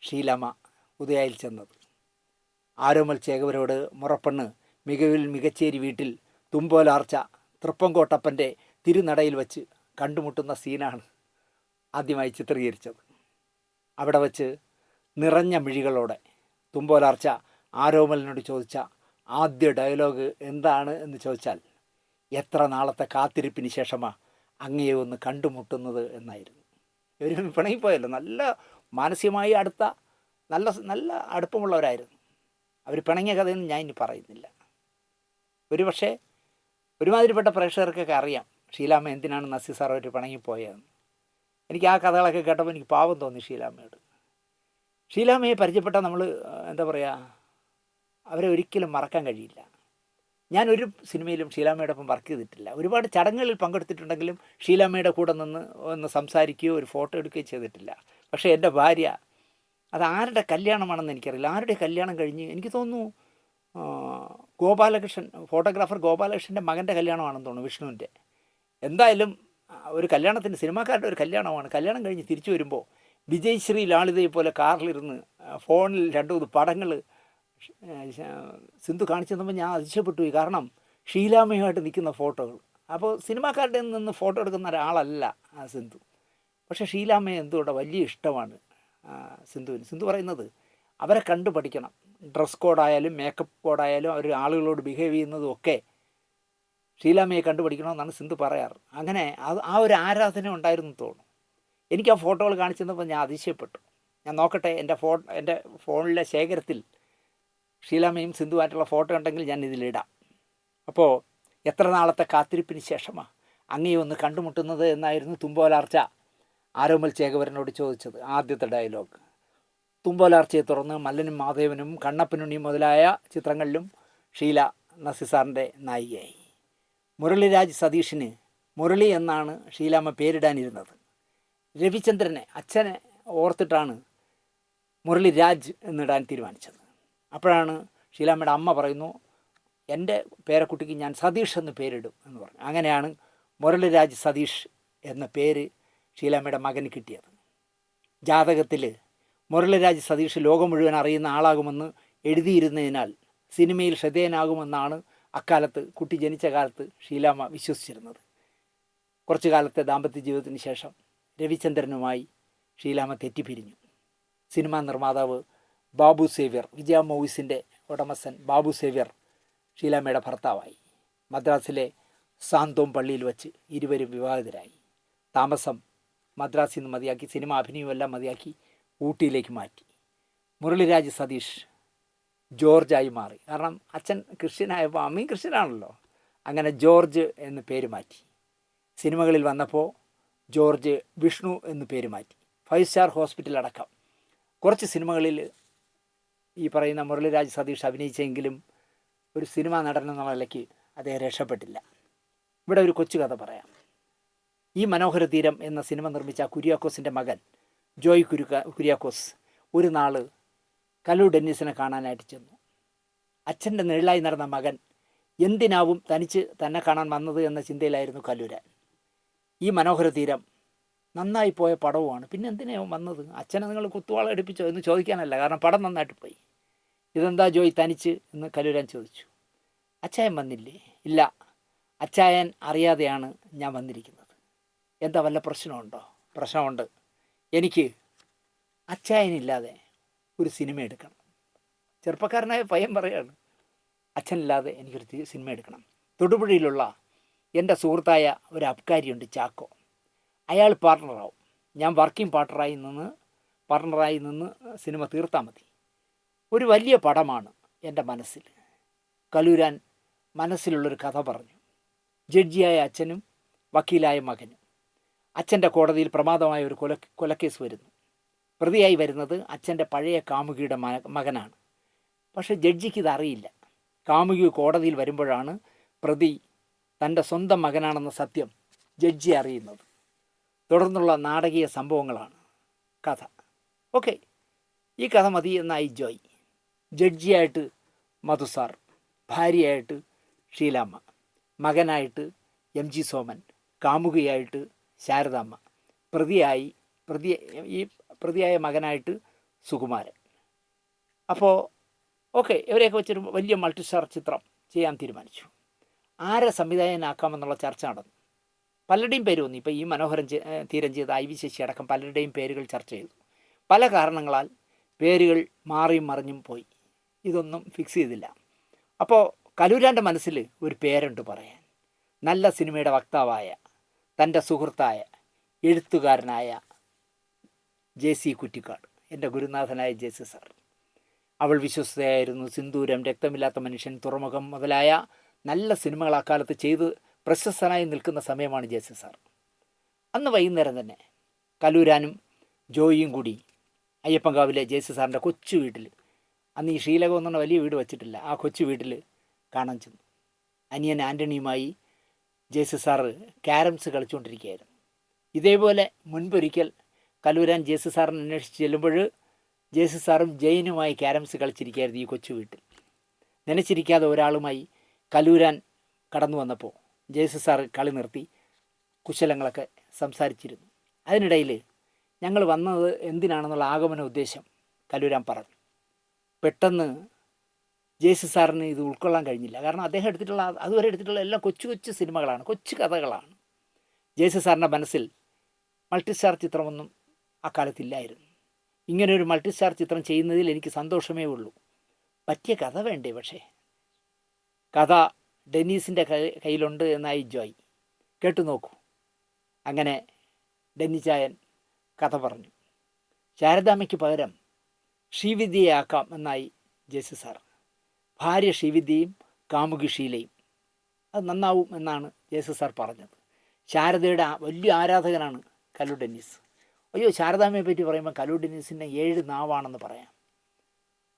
ഷീലാമ്മ ഉദയയിൽ ചെന്നത്. ആരോമൽ ചേകവരോട് മുറപ്പെണ്ണ് മികവിൽ മികച്ചേരി വീട്ടിൽ തുമ്പോലാർച്ച തൃപ്പംകോട്ടപ്പൻ്റെ തിരുനടയിൽ വച്ച് കണ്ടുമുട്ടുന്ന സീനാണ് ആദ്യമായി ചിത്രീകരിച്ചത്. അവിടെ വച്ച് നിറഞ്ഞ മിഴികളോടെ തുമ്പോലാർച്ച ആരോമലിനോട് ചോദിച്ച ആദ്യ ഡയലോഗ് എന്താണ് എന്ന് ചോദിച്ചാൽ, എത്ര നാളത്തെ കാത്തിരിപ്പിന് ശേഷമാണ് അങ്ങയെ ഒന്ന് കണ്ടുമുട്ടുന്നത് എന്നായിരുന്നു. ഇവർ പിണങ്ങിപ്പോയല്ലോ. നല്ല മാനസികമായി അടുത്ത നല്ല അടുപ്പമുള്ളവരായിരുന്നു. അവർ പിണങ്ങിയ കഥയൊന്നും ഞാൻ ഇനി പറയുന്നില്ല. പക്ഷേ ഒരുമാതിരിപ്പെട്ട പ്രേക്ഷകർക്കൊക്കെ അറിയാം ഷീലാമ്മ എന്തിനാണ് നസീർ സാറുമായിട്ട് പിണങ്ങിപ്പോയതെന്ന്. എനിക്ക് ആ കഥകളൊക്കെ കേട്ടപ്പോൾ എനിക്ക് പാവം തോന്നി ഷീലാമ്മയോട്. ഷീലാമ്മയെ പരിചയപ്പെട്ടാൽ നമ്മൾ എന്താ പറയുക, അവരെ ഒരിക്കലും മറക്കാൻ കഴിയില്ല. ഞാനൊരു സിനിമയിലും ഷീലാമ്മയോടൊപ്പം വർക്ക് ചെയ്തിട്ടില്ല. ഒരുപാട് ചടങ്ങുകളിൽ പങ്കെടുത്തിട്ടുണ്ടെങ്കിലും ഷീലാമ്മയുടെ കൂടെ ഒന്ന് സംസാരിക്കുകയോ ഒരു ഫോട്ടോ എടുക്കുകയോ ചെയ്തിട്ടില്ല. പക്ഷേ എൻ്റെ ഭാര്യ, അത് ആരുടെ കല്യാണമാണെന്ന് എനിക്കറിയില്ല, ആരുടെ കല്യാണം കഴിഞ്ഞ് എനിക്ക് തോന്നുന്നു ഗോപാലകൃഷ്ണൻ, ഫോട്ടോഗ്രാഫർ ഗോപാലകൃഷ്ണൻ്റെ മകൻ്റെ കല്യാണമാണെന്ന് തോന്നുന്നു, വിഷ്ണുവിൻ്റെ. എന്തായാലും ഒരു കല്യാണത്തിന്, സിനിമാക്കാരുടെ ഒരു കല്യാണമാണ്. കല്യാണം കഴിഞ്ഞ് തിരിച്ചു വരുമ്പോൾ വിജയശ്രീ ലാളിതയെ പോലെ കാറിലിരുന്ന് ഫോണിൽ 2-3 പടങ്ങൾ സിന്ധു കാണിച്ചു തന്നപ്പോൾ ഞാൻ അതിശയപ്പെട്ടു പോയി. കാരണം ഷീലാമ്മയുമായിട്ട് നിൽക്കുന്ന ഫോട്ടോകൾ. അപ്പോൾ സിനിമാക്കാരുടെ നിന്ന് ഫോട്ടോ എടുക്കുന്ന ഒരാളല്ല സിന്ധു. പക്ഷേ ഷീലാമ്മയെ എന്തുകൊണ്ടോ വലിയ ഇഷ്ടമാണ് സിന്ധുവിന്. സിന്ധു പറയുന്നത് അവരെ കണ്ടു പഠിക്കണം. ഡ്രസ് കോഡായാലും മേക്കപ്പ് കോഡായാലും അവർ ആളുകളോട് ബിഹേവ് ചെയ്യുന്നതും ഒക്കെ ഷീലാമ്മയെ കണ്ടു പഠിക്കണമെന്നാണ് സിന്ധു പറയാറ്. അങ്ങനെ ആ ഒരു ആരാധന ഉണ്ടായിരുന്നു തോന്നുന്നു. എനിക്ക് ആ ഫോട്ടോകൾ കാണിച്ചു തന്നപ്പോൾ ഞാൻ അതിശയപ്പെട്ടു. ഞാൻ നോക്കട്ടെ, എൻ്റെ ഫോണിലെ ശേഖരത്തിൽ ഷീലാമ്മയും സിന്ധുവായിട്ടുള്ള ഫോട്ടോ ഉണ്ടെങ്കിൽ ഞാൻ ഇതിലിടാം. അപ്പോൾ എത്ര നാളത്തെ കാത്തിരിപ്പിന് ശേഷമാണ് അങ്ങയെ ഒന്ന് കണ്ടുമുട്ടുന്നത് എന്നായിരുന്നു തുമ്പോലാർച്ച ആരോമൽ ചേകവരനോട് ചോദിച്ചത്. ആദ്യത്തെ ഡയലോഗ്. തുമ്പോലാർച്ചയെ തുടർന്ന് മല്ലനും മാധവനും കണ്ണപ്പനുണ്ണി മുതലായ ചിത്രങ്ങളിലും ഷീല നസീർ സാറിൻ്റെ നായികയായി. മുരളിരാജ് സതീഷിന് മുരളി എന്നാണ് ഷീലാമ്മ പേരിടാനിരുന്നത്. രവിചന്ദ്രനെ, അച്ഛനെ ഓർത്തിട്ടാണ് മുരളിരാജ് എന്നിടാൻ തീരുമാനിച്ചത്. അപ്പോഴാണ് ഷീലാമ്മയുടെ അമ്മ പറയുന്നു, എൻ്റെ പേരക്കുട്ടിക്ക് ഞാൻ സതീഷ് എന്ന് പേരിടും എന്ന് പറഞ്ഞു. അങ്ങനെയാണ് മുരളിരാജ് സതീഷ് എന്ന പേര് ഷീലാമ്മയുടെ മകന് കിട്ടിയത്. ജാതകത്തിൽ മുരളിരാജ് സതീഷ് ലോകം മുഴുവൻ അറിയുന്ന ആളാകുമെന്ന് എഴുതിയിരുന്നതിനാൽ സിനിമയിൽ ശ്രദ്ധേയനാകുമെന്നാണ് അക്കാലത്ത് കുട്ടി ജനിച്ച കാലത്ത് ഷീലാമ്മ വിശ്വസിച്ചിരുന്നത്. കുറച്ചു കാലത്തെ ദാമ്പത്യ ജീവിതത്തിന് ശേഷം രവിചന്ദ്രനുമായി ഷീലാമ്മ തെറ്റിപ്പിരിഞ്ഞു. സിനിമാ നിർമ്മാതാവ് ബാബു സേവ്യർ, വിജയ മൂവീസിൻ്റെ ഉടമസ്ഥൻ ബാബു സേവ്യർ ഷീലാമ്മയുടെ ഭർത്താവായി. മദ്രാസിലെ സാന്തോം പള്ളിയിൽ വച്ച് ഇരുവരും വിവാഹിതരായി. താമസം മദ്രാസിൽ നിന്ന് മതിയാക്കി, സിനിമ അഭിനയമെല്ലാം മതിയാക്കി ഊട്ടിയിലേക്ക് മാറ്റി. മുരളിരാജ് സതീഷ് ജോർജായി മാറി. കാരണം അച്ഛൻ ക്രിസ്ത്യനായപ്പോൾ അമ്മയും ക്രിസ്ത്യനാണല്ലോ. അങ്ങനെ ജോർജ് എന്ന് പേര് മാറ്റി. സിനിമകളിൽ വന്നപ്പോൾ ജോർജ് വിഷ്ണു എന്ന് പേര് മാറ്റി. 5 സ്റ്റാർ ഹോസ്പിറ്റൽ അടക്കം കുറച്ച് സിനിമകളിൽ ഈ പറയുന്ന മുരളിരാജ് സതീഷ് അഭിനയിച്ചെങ്കിലും ഒരു സിനിമാ നടൻ എന്നുള്ള നിലയ്ക്ക് അദ്ദേഹം രക്ഷപ്പെട്ടില്ല. ഇവിടെ ഒരു കൊച്ചു കഥ പറയാം. ഈ മനോഹര തീരം എന്ന സിനിമ നിർമ്മിച്ച കുര്യാക്കോസിൻ്റെ മകൻ ജോയ് കുര്യാക്കോസ് ഒരു നാൾ കലു ഡെന്നീസിനെ കാണാനായിട്ട് ചെന്നു. അച്ഛൻ്റെ നിഴലായി നടന്ന മകൻ എന്തിനാവും തനിച്ച് തന്നെ കാണാൻ വന്നത് എന്ന ചിന്തയിലായിരുന്നു കലൂരാൻ. ഈ മനോഹര തീരം നന്നായി പോയ പടവുമാണ്, പിന്നെ എന്തിനാവും വന്നത്? അച്ഛനെ നിങ്ങൾ കുത്തുവാള എടുപ്പിച്ചോ എന്ന് ചോദിക്കാനല്ല, കാരണം പടം നന്നായിട്ട് പോയി. ഇതെന്താ ജോയ് തനിച്ച് എന്ന് കലൂരാൻ ചോദിച്ചു. അച്ചായൻ വന്നില്ലേ? ഇല്ല, അച്ചായൻ അറിയാതെയാണ് ഞാൻ വന്നിരിക്കുന്നത്. എന്താ വല്ല പ്രശ്നമുണ്ടോ? പ്രശ്നമുണ്ട്. എനിക്ക് അച്ചായനില്ലാതെ ഒരു സിനിമ എടുക്കണം. ചെറുപ്പക്കാരനായ പയ്യൻ പറയാണ്, അച്ഛനില്ലാതെ എനിക്കൊരു സിനിമ എടുക്കണം. തൊടുപുഴയിലുള്ള എൻ്റെ സുഹൃത്തായ ഒരു അബ്കാരിയുണ്ട്, ചാക്കോ. അയാൾ പാർട്ട്ണറാവും. ഞാൻ വർക്കിംഗ് പാർട്ട്ണറായി നിന്ന് സിനിമ തീർത്താൽ മതി. ഒരു വലിയ പടമാണ് എൻ്റെ മനസ്സിൽ. കലൂരാൻ മനസ്സിലുള്ളൊരു കഥ പറഞ്ഞു. ജഡ്ജിയായ അച്ഛനും വക്കീലായ മകനും. അച്ഛൻ്റെ കോടതിയിൽ പ്രമാദമായ ഒരു കൊലക്കേസ് വരുന്നു. പ്രതിയായി വരുന്നത് അച്ഛൻ്റെ പഴയ കാമുകിയുടെ മകനാണ്. പക്ഷേ ജഡ്ജിക്ക് ഇതറിയില്ല. കാമുകി കോടതിയിൽ വരുമ്പോഴാണ് പ്രതി തൻ്റെ സ്വന്തം മകനാണെന്ന സത്യം ജഡ്ജി അറിയുന്നത്. തുടർന്നുള്ള നാടകീയ സംഭവങ്ങളാണ് കഥ. ഓക്കെ, ഈ കഥ മതി എന്നായി ജോയ്. ജഡ്ജിയായിട്ട് മധുസാർ, ഭാര്യയായിട്ട് ഷീലാമ്മ, മകനായിട്ട് MG സോമൻ, കാമുകിയായിട്ട് ശാരദാമ്മ, പ്രതിയായ മകനായിട്ട് സുകുമാരൻ. അപ്പോൾ ഓക്കെ, ഇവരെയൊക്കെ വെച്ചൊരു വലിയ മൾട്ടിസ്റ്റാർ ചിത്രം ചെയ്യാൻ തീരുമാനിച്ചു. ആരെ സംവിധായകനാക്കാമെന്നുള്ള ചർച്ച നടന്നു. പലരുടെയും പേര് വന്നു. ഇപ്പോൾ ഈ മനോഹരൻ തീരം ചെയ്ത IV ശശി അടക്കം പലരുടെയും പേരുകൾ ചർച്ച ചെയ്തു. പല കാരണങ്ങളാൽ പേരുകൾ മാറിയും മറിഞ്ഞും പോയി. ഇതൊന്നും ഫിക്സ് ചെയ്തില്ല. അപ്പോൾ കലൂരാൻ്റെ മനസ്സിൽ ഒരു പേരുണ്ട് പറയാൻ. നല്ല സിനിമയുടെ വക്താവായ തൻ്റെ സുഹൃത്തായ എഴുത്തുകാരനായ JC കുറ്റിക്കാട്, എൻ്റെ ഗുരുനാഥനായ JC സാർ. അവൾ വിശ്വസ്തയായിരുന്നു, സിന്ദൂരം, രക്തമില്ലാത്ത മനുഷ്യൻ, തുറമുഖം മുതലായ നല്ല സിനിമകൾ അക്കാലത്ത് ചെയ്ത് പ്രശസ്തനായി നിൽക്കുന്ന സമയമാണ് JC സാർ. അന്ന് വൈകുന്നേരം തന്നെ കലൂരാനും ജോയിയും കൂടി അയ്യപ്പൻകാവിലെ JC സാറിൻ്റെ കൊച്ചു വീട്ടിൽ, അന്ന് ഈ ഷീലകം എന്നുള്ള വലിയ വീട് വച്ചിട്ടില്ല, ആ കൊച്ചു വീട്ടിൽ കാണാൻ ചെന്നു. അനിയൻ ആൻ്റണിയുമായി JC സാറ് ക്യാരംസ് കളിച്ചുകൊണ്ടിരിക്കുകയായിരുന്നു. ഇതേപോലെ മുൻപൊരിക്കൽ കലൂരാൻ JC സാറിനെ അന്വേഷിച്ച് ചെല്ലുമ്പോൾ JC സാറും ജയിനുമായി ക്യാരംസ് കളിച്ചിരിക്കുകയായിരുന്നു ഈ കൊച്ചു വീട്ടിൽ. നനച്ചിരിക്കാതെ ഒരാളുമായി കലൂരാൻ കടന്നു വന്നപ്പോൾ JC സാറ് കളി നിർത്തി കുശലങ്ങളൊക്കെ സംസാരിച്ചിരുന്നു. അതിനിടയിൽ ഞങ്ങൾ വന്നത് എന്തിനാണെന്നുള്ള ആഗമന ഉദ്ദേശം കലൂരാൻ പറഞ്ഞു. പെട്ടെന്ന് JC സാറിന് ഇത് ഉൾക്കൊള്ളാൻ കഴിഞ്ഞില്ല. കാരണം അദ്ദേഹം അതുവരെ എടുത്തിട്ടുള്ള എല്ലാം കൊച്ചു കൊച്ചു സിനിമകളാണ്, കൊച്ചു കഥകളാണ്. JC സാറിൻ്റെ മനസ്സിൽ മൾട്ടിസ്റ്റാർ ചിത്രമൊന്നും അക്കാലത്തില്ലായിരുന്നു. ഇങ്ങനെയൊരു മൾട്ടിസ്റ്റാർ ചിത്രം ചെയ്യുന്നതിൽ എനിക്ക് സന്തോഷമേ ഉള്ളൂ. പറ്റിയ കഥ വേണ്ടേ? പക്ഷേ കഥ ഡെന്നീസിൻ്റെ കയ്യിലുണ്ട് എന്നായി ജോയ്. കേട്ടു നോക്കൂ. അങ്ങനെ ഡെന്നിച്ചായൻ കഥ പറഞ്ഞു. ശാരദാമ്മയ്ക്ക് പകരം ശ്രീവിദ്യയാക്കാം എന്നായി JC സാർ. ഭാര്യ ശ്രീവിദ്യയും കാമുകി ഷീലയും. അത് നന്നാവും എന്നാണ് JC സാർ പറഞ്ഞത്. ശാരദയുടെ വലിയ ആരാധകനാണ് കലു ഡെന്നീസ്. അയ്യോ, ശാരദാമ്മയെ പറ്റി പറയുമ്പോൾ കലു ഡെന്നീസിൻ്റെ 7 നാവാണെന്ന് പറയാം.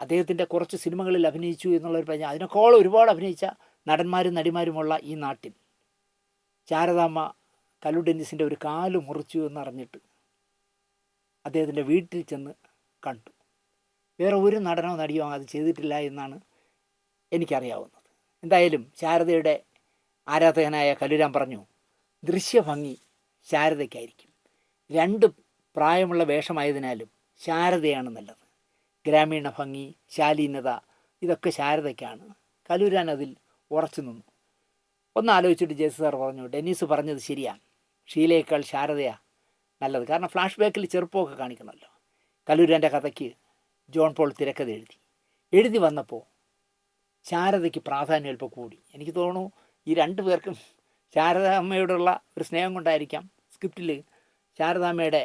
അദ്ദേഹത്തിൻ്റെ കുറച്ച് സിനിമകളിൽ അഭിനയിച്ചു എന്നുള്ളൊരു പറഞ്ഞാൽ അതിനേക്കാൾ ഒരുപാട് അഭിനയിച്ച നടന്മാരും നടിമാരുമുള്ള ഈ നാട്ടിൽ ശാരദാമ്മ കലു ഡെന്നീസിൻ്റെ ഒരു കാല് മുറിച്ചു എന്നറിഞ്ഞിട്ട് അദ്ദേഹത്തിൻ്റെ വീട്ടിൽ ചെന്ന് കണ്ടു. വേറെ ഒരു നടനോ നടിയോ അത് ചെയ്തിട്ടില്ല എന്നാണ് എനിക്കറിയാവുന്നത്. എന്തായാലും ശാരദയുടെ ആരാധകനായ കലൂരാൻ പറഞ്ഞു, ദൃശ്യഭംഗി ശാരദയ്ക്കായിരിക്കും. 2 പ്രായമുള്ള വേഷമായതിനാലും ശാരദയാണ് നല്ലത്. ഗ്രാമീണ ഭംഗി, ശാലീനത ഇതൊക്കെ ശാരദയ്ക്കാണ്. കലൂരാൻ അതിൽ ഉറച്ചു നിന്നു. ഒന്ന് ആലോചിച്ചിട്ട് ജയസു സാർ പറഞ്ഞു, ഡെന്നീസ് പറഞ്ഞത് ശരിയാണ്, ഷീലയേക്കാൾ ശാരദയാണ് നല്ലത്. കാരണം ഫ്ലാഷ് ബാക്കിൽ ചെറുപ്പമൊക്കെ കാണിക്കണമല്ലോ. കലൂരാൻ്റെ കഥയ്ക്ക് ജോൺ പോൾ തിരക്കഥ എഴുതി വന്നപ്പോൾ ശാരദയ്ക്ക് പ്രാധാന്യം അല്പം കൂടി. എനിക്ക് തോന്നുന്നു ഈ രണ്ടു പേർക്കും ശാരദാമ്മയോടുള്ള ഒരു സ്നേഹം കൊണ്ടായിരിക്കാം സ്ക്രിപ്റ്റിൽ ശാരദാമ്മയുടെ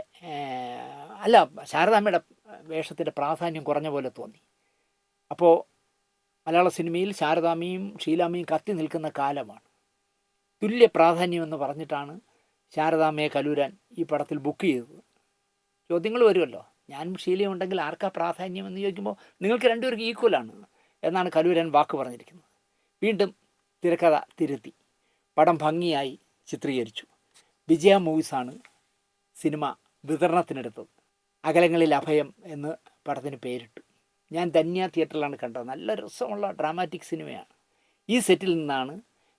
ശാരദാമ്മയുടെ വേഷത്തിൻ്റെ പ്രാധാന്യം കുറഞ്ഞ പോലെ തോന്നി. അപ്പോൾ മലയാള സിനിമയിൽ ശാരദാമ്മയും ഷീലാമ്മയും കത്തി നിൽക്കുന്ന കാലമാണ്. തുല്യ പ്രാധാന്യമെന്ന് പറഞ്ഞിട്ടാണ് ശാരദാമ്മയെ കലൂരാൻ ഈ പടത്തിൽ ബുക്ക് ചെയ്തത്. ചോദ്യങ്ങൾ വരുമല്ലോ, ഞാനും ഷീലയും ഉണ്ടെങ്കിൽ ആർക്കാ പ്രാധാന്യം എന്ന് ചോദിക്കുമ്പോൾ നിങ്ങൾക്ക് രണ്ടുപേർക്ക് ഈക്വലാണ് എന്നാണ് കലൂരാൻ വാക്ക് പറഞ്ഞിരിക്കുന്നത്. വീണ്ടും തിരക്കഥ തിരുത്തി പടം ഭംഗിയായി ചിത്രീകരിച്ചു. വിജയ മൂവീസാണ് സിനിമ വിതരണത്തിനെടുത്തത്. അകലങ്ങളിൽ അഭയം എന്ന് പടത്തിന് പേരിട്ടു. ഞാൻ ധന്യ തിയേറ്ററിലാണ് കണ്ടത്. നല്ല രസമുള്ള ഡ്രാമാറ്റിക് സിനിമയാണ്. ഈ സെറ്റിൽ നിന്നാണ്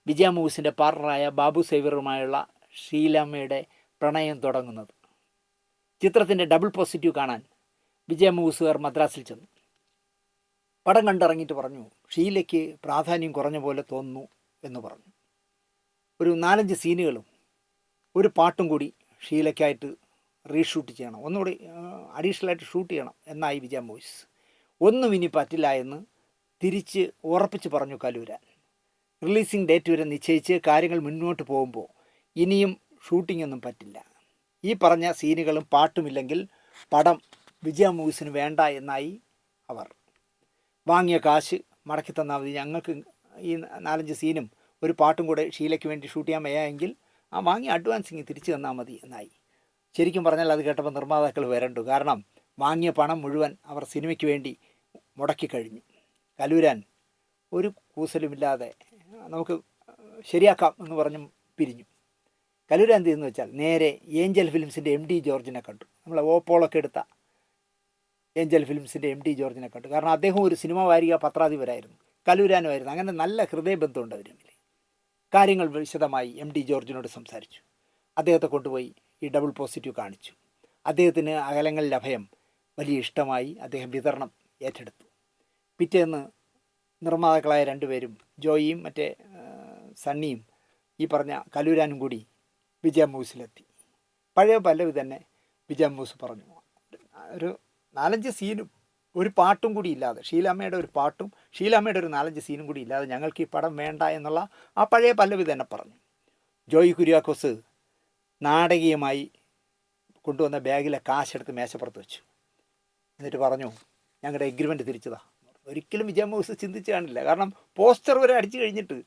വിജയ മൂവീസിൻ്റെ പാർട്ണറായ ബാബു സേവ്യറുമായുള്ള ഷീലാമ്മയുടെ പ്രണയം തുടങ്ങുന്നത്. ചിത്രത്തിൻ്റെ ഡബിൾ പോസിറ്റീവ് കാണാൻ വിജയ മൂവീസുകാർ മദ്രാസിൽ ചെന്നു. പടം കണ്ടിറങ്ങിയിട്ട് പറഞ്ഞു, ഷീലയ്ക്ക് പ്രാധാന്യം കുറഞ്ഞ പോലെ തോന്നുന്നു എന്ന് പറഞ്ഞു. ഒരു 4-5 സീനുകളും ഒരു പാട്ടും കൂടി ഷീലയ്ക്കായിട്ട് റീഷൂട്ട് ചെയ്യണം, ഒന്നുകൂടി അഡീഷണലായിട്ട് ഷൂട്ട് ചെയ്യണം എന്നായി വിജയ മൂവീസ്. ഒന്നും ഇനി പറ്റില്ല എന്ന് തിരിച്ച് ഉറപ്പിച്ച് പറഞ്ഞു കലൂരാൻ. റിലീസിംഗ് ഡേറ്റ് വരെ നിശ്ചയിച്ച് കാര്യങ്ങൾ മുന്നോട്ട് പോകുമ്പോൾ ഇനിയും ഷൂട്ടിംഗ് ഒന്നും പറ്റില്ല, ഈ പറഞ്ഞ സീനുകളും പാട്ടുമില്ലെങ്കിൽ പടം വിജയ മൂവീസിന് വേണ്ട എന്നായി അവർ. വാങ്ങിയ കാശ് മടക്കി തന്നാൽ മതി, ഞങ്ങൾക്ക് ഈ 4-5 സീനും ഒരു പാട്ടും കൂടെ ഷീലയ്ക്ക് വേണ്ടി ഷൂട്ട് ചെയ്യാൻ വയ്യാമെങ്കിൽ ആ വാങ്ങിയ അഡ്വാൻസിങ് തിരിച്ചു തന്നാൽ മതി എന്നായി. ശരിക്കും പറഞ്ഞാൽ അത് കേട്ടപ്പോൾ നിർമ്മാതാക്കൾ വരണ്ടു. കാരണം വാങ്ങിയ പണം മുഴുവൻ അവർ സിനിമയ്ക്ക് വേണ്ടി മുടക്കി കഴിഞ്ഞു. കലൂരാൻ ഒരു കൂസലുമില്ലാതെ നമുക്ക് ശരിയാക്കാം എന്ന് പറഞ്ഞും പിരിഞ്ഞു. കലൂരാൻ എന്ത് ചെയ്യുന്നു വെച്ചാൽ നേരെ ഏഞ്ചൽ ഫിലിംസിൻ്റെ MD ജോർജിനെ കണ്ടു. നമ്മളെ ഓപ്പോളൊക്കെ എടുത്ത ഏഞ്ചൽ ഫിലിംസിൻ്റെ MD ജോർജിനെ കണ്ടു. കാരണം അദ്ദേഹം ഒരു സിനിമ വാരിക പത്രാധിപരായിരുന്നു, കലൂരാനുമായിരുന്നു. അങ്ങനെ നല്ല ഹൃദയബന്ധമുണ്ട് അവർ തമ്മിൽ. കാര്യങ്ങൾ വിശദമായി MD ജോർജിനോട് സംസാരിച്ചു. അദ്ദേഹത്തെ കൊണ്ടുപോയി ഈ ഡബിൾ പോസിറ്റീവ് കാണിച്ചു. അദ്ദേഹത്തിന് അകലങ്ങളിൽ അഭയം വലിയ ഇഷ്ടമായി. അദ്ദേഹം വിതരണം ഏറ്റെടുത്തു. പിറ്റേന്ന് നിർമ്മാതാക്കളായ രണ്ടുപേരും, ജോയിയും മറ്റേ സണ്ണിയും ഈ പറഞ്ഞ കലൂരാനും കൂടി വിജയ മൂവീസിലെത്തി. പഴയ പല്ലവി തന്നെ വിജയ മൂവീസ് പറഞ്ഞു. ഒരു 4-5 സീനും ഒരു പാട്ടും കൂടി ഇല്ലാതെ, ഷീലാമ്മയുടെ ഒരു പാട്ടും ഷീലാമ്മയുടെ ഒരു 4-5 സീനും കൂടി ഇല്ലാതെ ഞങ്ങൾക്ക് ഈ പടം വേണ്ട എന്നുള്ള ആ പഴയ പല്ലവി തന്നെ പറഞ്ഞു. ജോയി കുര്യാക്കോസ് നാടകീയമായി കൊണ്ടുവന്ന ബാഗിലെ കാശെടുത്ത് മേശപ്പുറത്ത് വെച്ചു. എന്നിട്ട് പറഞ്ഞു, ഞങ്ങളുടെ എഗ്രിമെൻ്റ് തിരിച്ചതാ. ഒരിക്കലും വിജയ മൂവീസ് ചിന്തിച്ച് കാണില്ല. കാരണം പോസ്റ്റർ വരെ അടിച്ചു കഴിഞ്ഞിട്ട്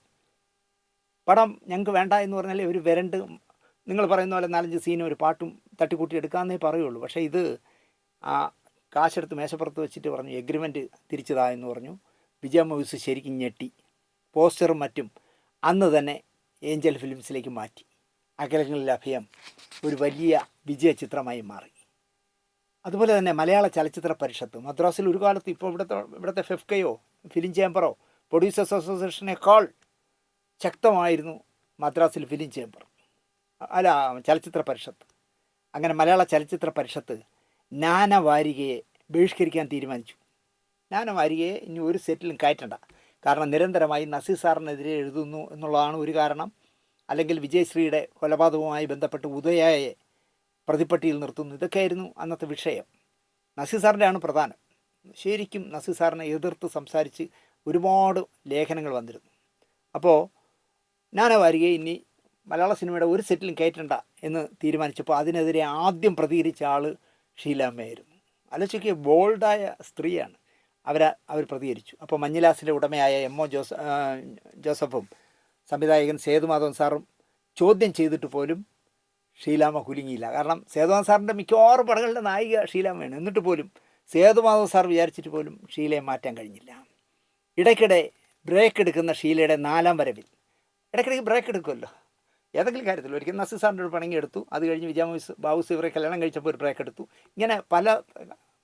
പടം ഞങ്ങൾക്ക് വേണ്ട എന്ന് പറഞ്ഞാൽ ഒരു വരണ്ട് നിങ്ങൾ പറയുന്ന പോലെ 4-5 സീനും ഒരു പാട്ടും തട്ടിക്കൂട്ടി എടുക്കാമെന്നേ പറയുള്ളൂ. പക്ഷേ ഇത് ആ കാശെടുത്ത് മേശപ്പുറത്ത് വെച്ചിട്ട് പറഞ്ഞു എഗ്രിമെൻറ്റ് തിരിച്ചതാ എന്ന് പറഞ്ഞു. വിജയ മൂവീസ് ശരിക്കും ഞെട്ടി. പോസ്റ്ററും മറ്റും അന്ന് തന്നെ ഏഞ്ചൽ ഫിലിംസിലേക്ക് മാറ്റി. അകലങ്ങളിൽ അഭയം ഒരു വലിയ വിജയ ചിത്രമായി മാറി. അതുപോലെ തന്നെ മലയാള ചലച്ചിത്ര പരിഷത്ത് മദ്രാസിൽ ഒരു കാലത്ത്, ഇപ്പോൾ ഇവിടുത്തെ ഫെഫ്കയോ ഫിലിം ചേംബറോ പ്രൊഡ്യൂസേഴ്സ് അസോസിയേഷനേക്കാൾ ശക്തമായിരുന്നു മദ്രാസിൽ ഫിലിം ചേംബർ, ചലച്ചിത്ര പരിഷത്ത്. അങ്ങനെ മലയാള ചലച്ചിത്ര പരിഷത്ത് നാന വാരികയെ ബഹിഷ്കരിക്കാൻ തീരുമാനിച്ചു. നാന വാരികയെ ഇനി ഒരു സെറ്റിലും കയറ്റണ്ട, കാരണം നിരന്തരമായി നസീർ സാറിനെതിരെ എഴുതുന്നു എന്നുള്ളതാണ് ഒരു കാരണം. അല്ലെങ്കിൽ വിജയശ്രീയുടെ കൊലപാതകവുമായി ബന്ധപ്പെട്ട് ഉദയയെ പ്രതിപ്പട്ടിയിൽ നിർത്തുന്നു. ഇതൊക്കെയായിരുന്നു അന്നത്തെ വിഷയം. നസീർ സാറിൻ്റെയാണ് പ്രധാനം. ശരിക്കും നസീർ സാറിനെ എതിർത്ത് സംസാരിച്ച് ഒരുപാട് ലേഖനങ്ങൾ വന്നിരുന്നു. അപ്പോൾ നാന വാരികയെ ഇനി മലയാള സിനിമയുടെ ഒരു സെറ്റിലും കയറ്റണ്ട എന്ന് തീരുമാനിച്ചപ്പോൾ അതിനെതിരെ ആദ്യം പ്രതികരിച്ച ആൾ ഷീലാമ്മയായിരുന്നു. ആലോചിക്കുക, ബോൾഡായ സ്ത്രീയാണ്. അവർ പ്രതികരിച്ചു. അപ്പോൾ മഞ്ഞിലാസിൻ്റെ ഉടമയായ MO ജോസഫും സംവിധായകൻ സേതുമാധവൻ സാറും ചോദ്യം ചെയ്തിട്ട് പോലും ഷീലാമ്മ കുലുങ്ങിയില്ല. കാരണം സേതുമാധവൻ സാറിൻ്റെ മിക്കവാറും പടങ്ങളുടെ നായിക ഷീലാമ്മയാണ്. എന്നിട്ട് പോലും സേതുമാധവൻ സാർ വിചാരിച്ചിട്ട് പോലും ഷീലയെ മാറ്റാൻ കഴിഞ്ഞില്ല. ഇടയ്ക്കിടെ ബ്രേക്ക് എടുക്കുന്ന ഷീലയുടെ 4-ാം വരവിൽ, ഇടയ്ക്കിടയ്ക്ക് ബ്രേക്ക് എടുക്കുമല്ലോ ഏതെങ്കിലും കാര്യത്തിൽ. ഒരിക്കൽ നസീർ സാറിൻ്റെ ഒരു പണങ്ങി എടുത്തു. അത് കഴിഞ്ഞ് വിജയ മൂവീസ് ബാബുസ് ഇവരെ കല്യാണം കഴിച്ചപ്പോൾ ഒരു ബ്രേക്ക് എടുത്തു. ഇങ്ങനെ പല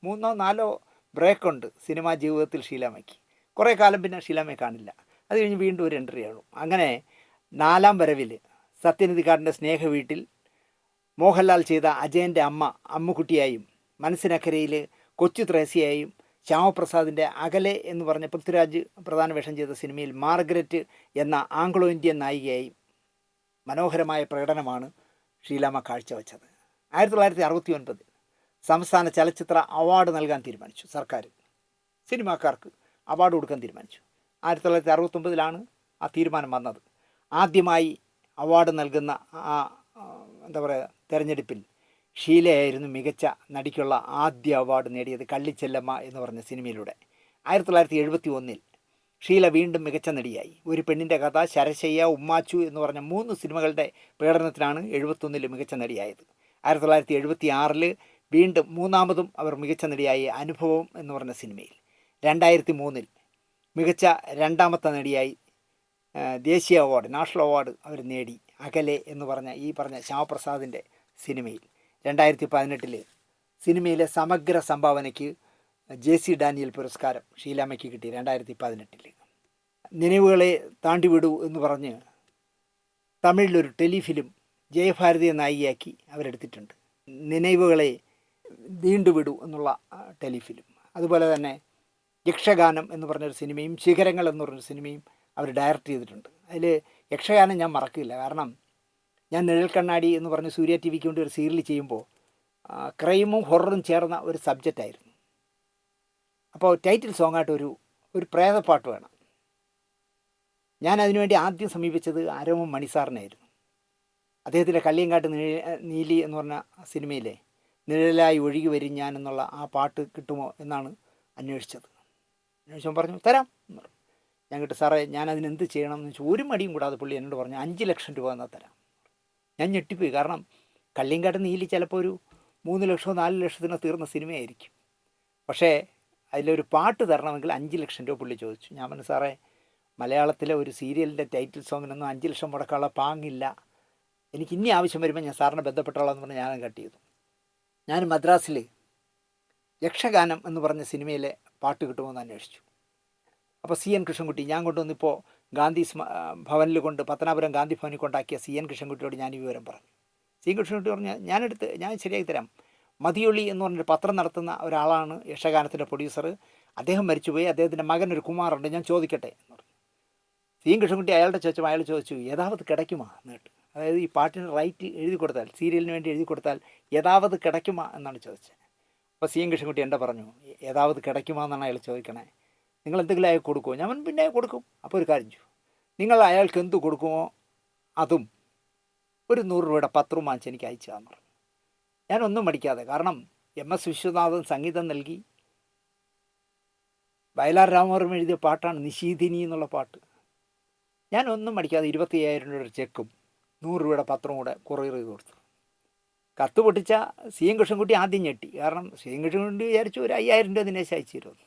3-4 ബ്രേക്കുണ്ട് സിനിമാ ജീവിതത്തിൽ ഷീലാമ്മയ്ക്ക്. കുറേ കാലം പിന്നെ ഷീലാമ്മയെ കാണില്ല. അത് കഴിഞ്ഞ് വീണ്ടും ഒരു എൻട്രി ആണു. അങ്ങനെ 4-ാം വരവിൽ സത്യനിധിക്കാരൻ്റെ സ്നേഹ വീട്ടിൽ മോഹൻലാൽ ചെയ്ത അജയൻ്റെ അമ്മ അമ്മുക്കുട്ടിയായും, മനസ്സിനക്കരയിൽ കൊച്ചു ത്രേസ്യയായും, ശ്യാമപ്രസാദിൻ്റെ അകലെ എന്ന് പറഞ്ഞ പൃഥ്വിരാജ് പ്രധാന വേഷം ചെയ്ത സിനിമയിൽ മാർഗരറ്റ് എന്ന ആംഗ്ലോ ഇന്ത്യൻ നായികയായി മനോഹരമായ പ്രകടനമാണ് ഷീലാമ്മ കാഴ്ചവെച്ചത്. 1969 സംസ്ഥാന ചലച്ചിത്ര അവാർഡ് നൽകാൻ തീരുമാനിച്ചു സർക്കാർ. സിനിമാക്കാർക്ക് അവാർഡ് കൊടുക്കാൻ തീരുമാനിച്ചു. 1969 ആ തീരുമാനം വന്നത്. ആദ്യമായി അവാർഡ് നൽകുന്ന ആ എന്താ പറയുക തെരഞ്ഞെടുപ്പിൽ ഷീലയായിരുന്നു മികച്ച നടിക്കുള്ള ആദ്യ അവാർഡ് നേടിയത്, കള്ളിച്ചെല്ലമ്മ എന്ന് പറഞ്ഞ സിനിമയിലൂടെ. 1971 ഷീല വീണ്ടും മികച്ച നടിയായി. ഒരു പെണ്ണിൻ്റെ കഥ, ശരശയ്യ, ഉമ്മാച്ചു എന്ന് പറഞ്ഞ 3 സിനിമകളുടെ പ്രകടനത്തിനാണ് 71 മികച്ച നടിയായത്. 1976 വീണ്ടും മൂന്നാമതും അവർ മികച്ച നടിയായി അനുഭവം എന്ന് പറഞ്ഞ സിനിമയിൽ. 2003 മികച്ച രണ്ടാമത്തെ നടിയായി ദേശീയ അവാർഡ്, നാഷണൽ അവാർഡ് അവർ നേടി, അകലെ എന്ന് പറഞ്ഞ ഈ പറഞ്ഞ ശ്യാമപ്രസാദിൻ്റെ സിനിമയിൽ. 2018 സിനിമയിലെ സമഗ്ര സംഭാവനയ്ക്ക് JC ഡാനിയൽ പുരസ്കാരം ഷീലാമ്മയ്ക്ക് കിട്ടി. 2018 നിனைവുകളെ താണ്ടിവിടൂ എന്ന് പറഞ്ഞ് തമിഴിലൊരു ടെലിഫിലിം ജയഭാരതിയെ നായികയാക്കി അവരെടുത്തിട്ടുണ്ട്. നിனைവുകളെ നീണ്ടുവിടൂ എന്നുള്ള ടെലിഫിലിം. അതുപോലെ തന്നെ യക്ഷഗാനം എന്ന് പറഞ്ഞൊരു സിനിമയും ശിഖരങ്ങൾ എന്ന് പറഞ്ഞൊരു സിനിമയും അവർ ഡയറക്റ്റ് ചെയ്തിട്ടുണ്ട്. അതിൽ യക്ഷഗാനം ഞാൻ മറക്കില്ല. കാരണം ഞാൻ നിഴൽ കണ്ണാടി എന്ന് പറഞ്ഞ് സൂര്യ TV ക്ക് വേണ്ടി ഒരു സീരിയൽ ചെയ്യുമ്പോൾ ക്രൈമും ഹൊററും ചേർന്ന ഒരു സബ്ജക്റ്റായിരുന്നു. അപ്പോൾ ടൈറ്റിൽ സോങ്ങായിട്ട് ഒരു പ്രേതപ്പാട്ട് വേണം. ഞാൻ അതിനുവേണ്ടി ആദ്യം സമീപിച്ചത് ആരോമം മണിസാറിനായിരുന്നു. അദ്ദേഹത്തിൻ്റെ കള്ളിയങ്കാട്ട് നീലി എന്ന് പറഞ്ഞ സിനിമയിലെ നിഴലായി ഒഴുകി വരും ഞാൻ എന്നുള്ള ആ പാട്ട് കിട്ടുമോ എന്നാണ് അന്വേഷിച്ചത്. അന്വേഷിച്ചപ്പോൾ പറഞ്ഞു തരാം എന്ന് പറഞ്ഞു. ഞാൻ കിട്ടും സാറേ, ഞാൻ അതിനെന്ത് ചെയ്യണം എന്ന് വെച്ചാൽ ഒരു മടിയും കൂടാതെ പുള്ളി എന്നോട് പറഞ്ഞു 5 ലക്ഷം രൂപ എന്നാൽ തരാം. ഞാൻ ഞെട്ടിപ്പോയി. കാരണം കള്ളിയങ്കാട്ട് നീലി ചിലപ്പോൾ ഒരു 3 ലക്ഷമോ 4 ലക്ഷത്തിനോ തീർന്ന സിനിമയായിരിക്കും. പക്ഷേ അതിലൊരു പാട്ട് തരണമെങ്കിൽ 5 ലക്ഷം രൂപ പുള്ളി ചോദിച്ചു. ഞാൻ പറഞ്ഞു സാറേ, മലയാളത്തിലെ ഒരു സീരിയലിൻ്റെ ടൈറ്റിൽ സോങ്ങിനൊന്നും 5 ലക്ഷം മുടക്കാനുള്ള പാങ്ങില്ല, എനിക്ക് ഇനി ആവശ്യം വരുമ്പോൾ ഞാൻ സാറിനെ ബന്ധപ്പെട്ടോളാം എന്ന് പറഞ്ഞ് ഞാനത് കട്ട് ചെയ്തു. ഞാൻ മദ്രാസിൽ യക്ഷഗാനം എന്ന് പറഞ്ഞ സിനിമയിലെ പാട്ട് കിട്ടുമെന്ന് അന്വേഷിച്ചു. അപ്പോൾ CN കൃഷ്ണൻകുട്ടി ഞാൻ കൊണ്ടുവന്നിപ്പോൾ ഗാന്ധി ഭവനിൽ കൊണ്ട് പത്തനാപുരം ഗാന്ധി ഭവനിൽ കൊണ്ടാക്കിയ CN കൃഷ്ണൻകുട്ടിയോട് ഞാൻ ഈ വിവരം പറഞ്ഞു. CN കൃഷ്ണൻകുട്ടി പറഞ്ഞു ഞാൻ ശരിയാക്കി തരാം. മതിയൊളി എന്ന് പറഞ്ഞൊരു പത്രം നടത്തുന്ന ഒരാളാണ് യക്ഷഗാനത്തിൻ്റെ പ്രൊഡ്യൂസർ, അദ്ദേഹം മരിച്ചുപോയി, അദ്ദേഹത്തിൻ്റെ മകനൊരു കുമാറുണ്ട്, ഞാൻ ചോദിക്കട്ടെ എന്ന് പറഞ്ഞു. CN കൃഷ്ണൻകുട്ടി അയാളുടെ ചോദിച്ചപ്പോൾ അയാൾ ചോദിച്ചു യഥാവത് കിടക്കുമാ എന്നിട്ട്, അതായത് ഈ പാട്ടിന് റൈറ്റ് എഴുതി കൊടുത്താൽ, സീരിയലിന് വേണ്ടി എഴുതി കൊടുത്താൽ യഥാവത് കിടക്കുമാ എന്നാണ് ചോദിച്ചത്. അപ്പോൾ CN കൃഷ്ണൻകുട്ടി എൻ്റെ പറഞ്ഞു യഥാവത് കിടക്കുമാ എന്നാണ് അയാൾ ചോദിക്കണേ, നിങ്ങൾ എന്തെങ്കിലും അയാൾക്ക് കൊടുക്കുമോ? ഞാൻ പിന്നെ കൊടുക്കും. അപ്പോൾ ഒരു കാര്യം ചെയ്യും, നിങ്ങൾ അയാൾക്ക് എന്ത് കൊടുക്കുമോ അതും ഒരു 100 രൂപയുടെ പത്രവും വാങ്ങിച്ച് എനിക്ക് അയച്ചു തന്നു പറഞ്ഞു. ഞാനൊന്നും മടിക്കാതെ, കാരണം MS വിശ്വനാഥൻ സംഗീതം നൽകി വയലാർ രാമവർമ്മ എഴുതിയ പാട്ടാണ് നിശീതിനി എന്നുള്ള പാട്ട്. ഞാനൊന്നും മടിക്കാതെ 25,000 രൂപയുടെ ചെക്കും 100 രൂപയുടെ പത്രവും കൂടെ കൊറിയർ ചെയ്ത് കൊടുത്തു. കത്ത് പൊട്ടിച്ച CN കൃഷ്ണൻകുട്ടി ആദ്യം ഞെട്ടി. കാരണം CN കൃഷ്ണൻകുട്ടി വിചാരിച്ചു ഒരു 5,000 രൂപ ദിനേശ് അയച്ചു തരുമെന്ന്.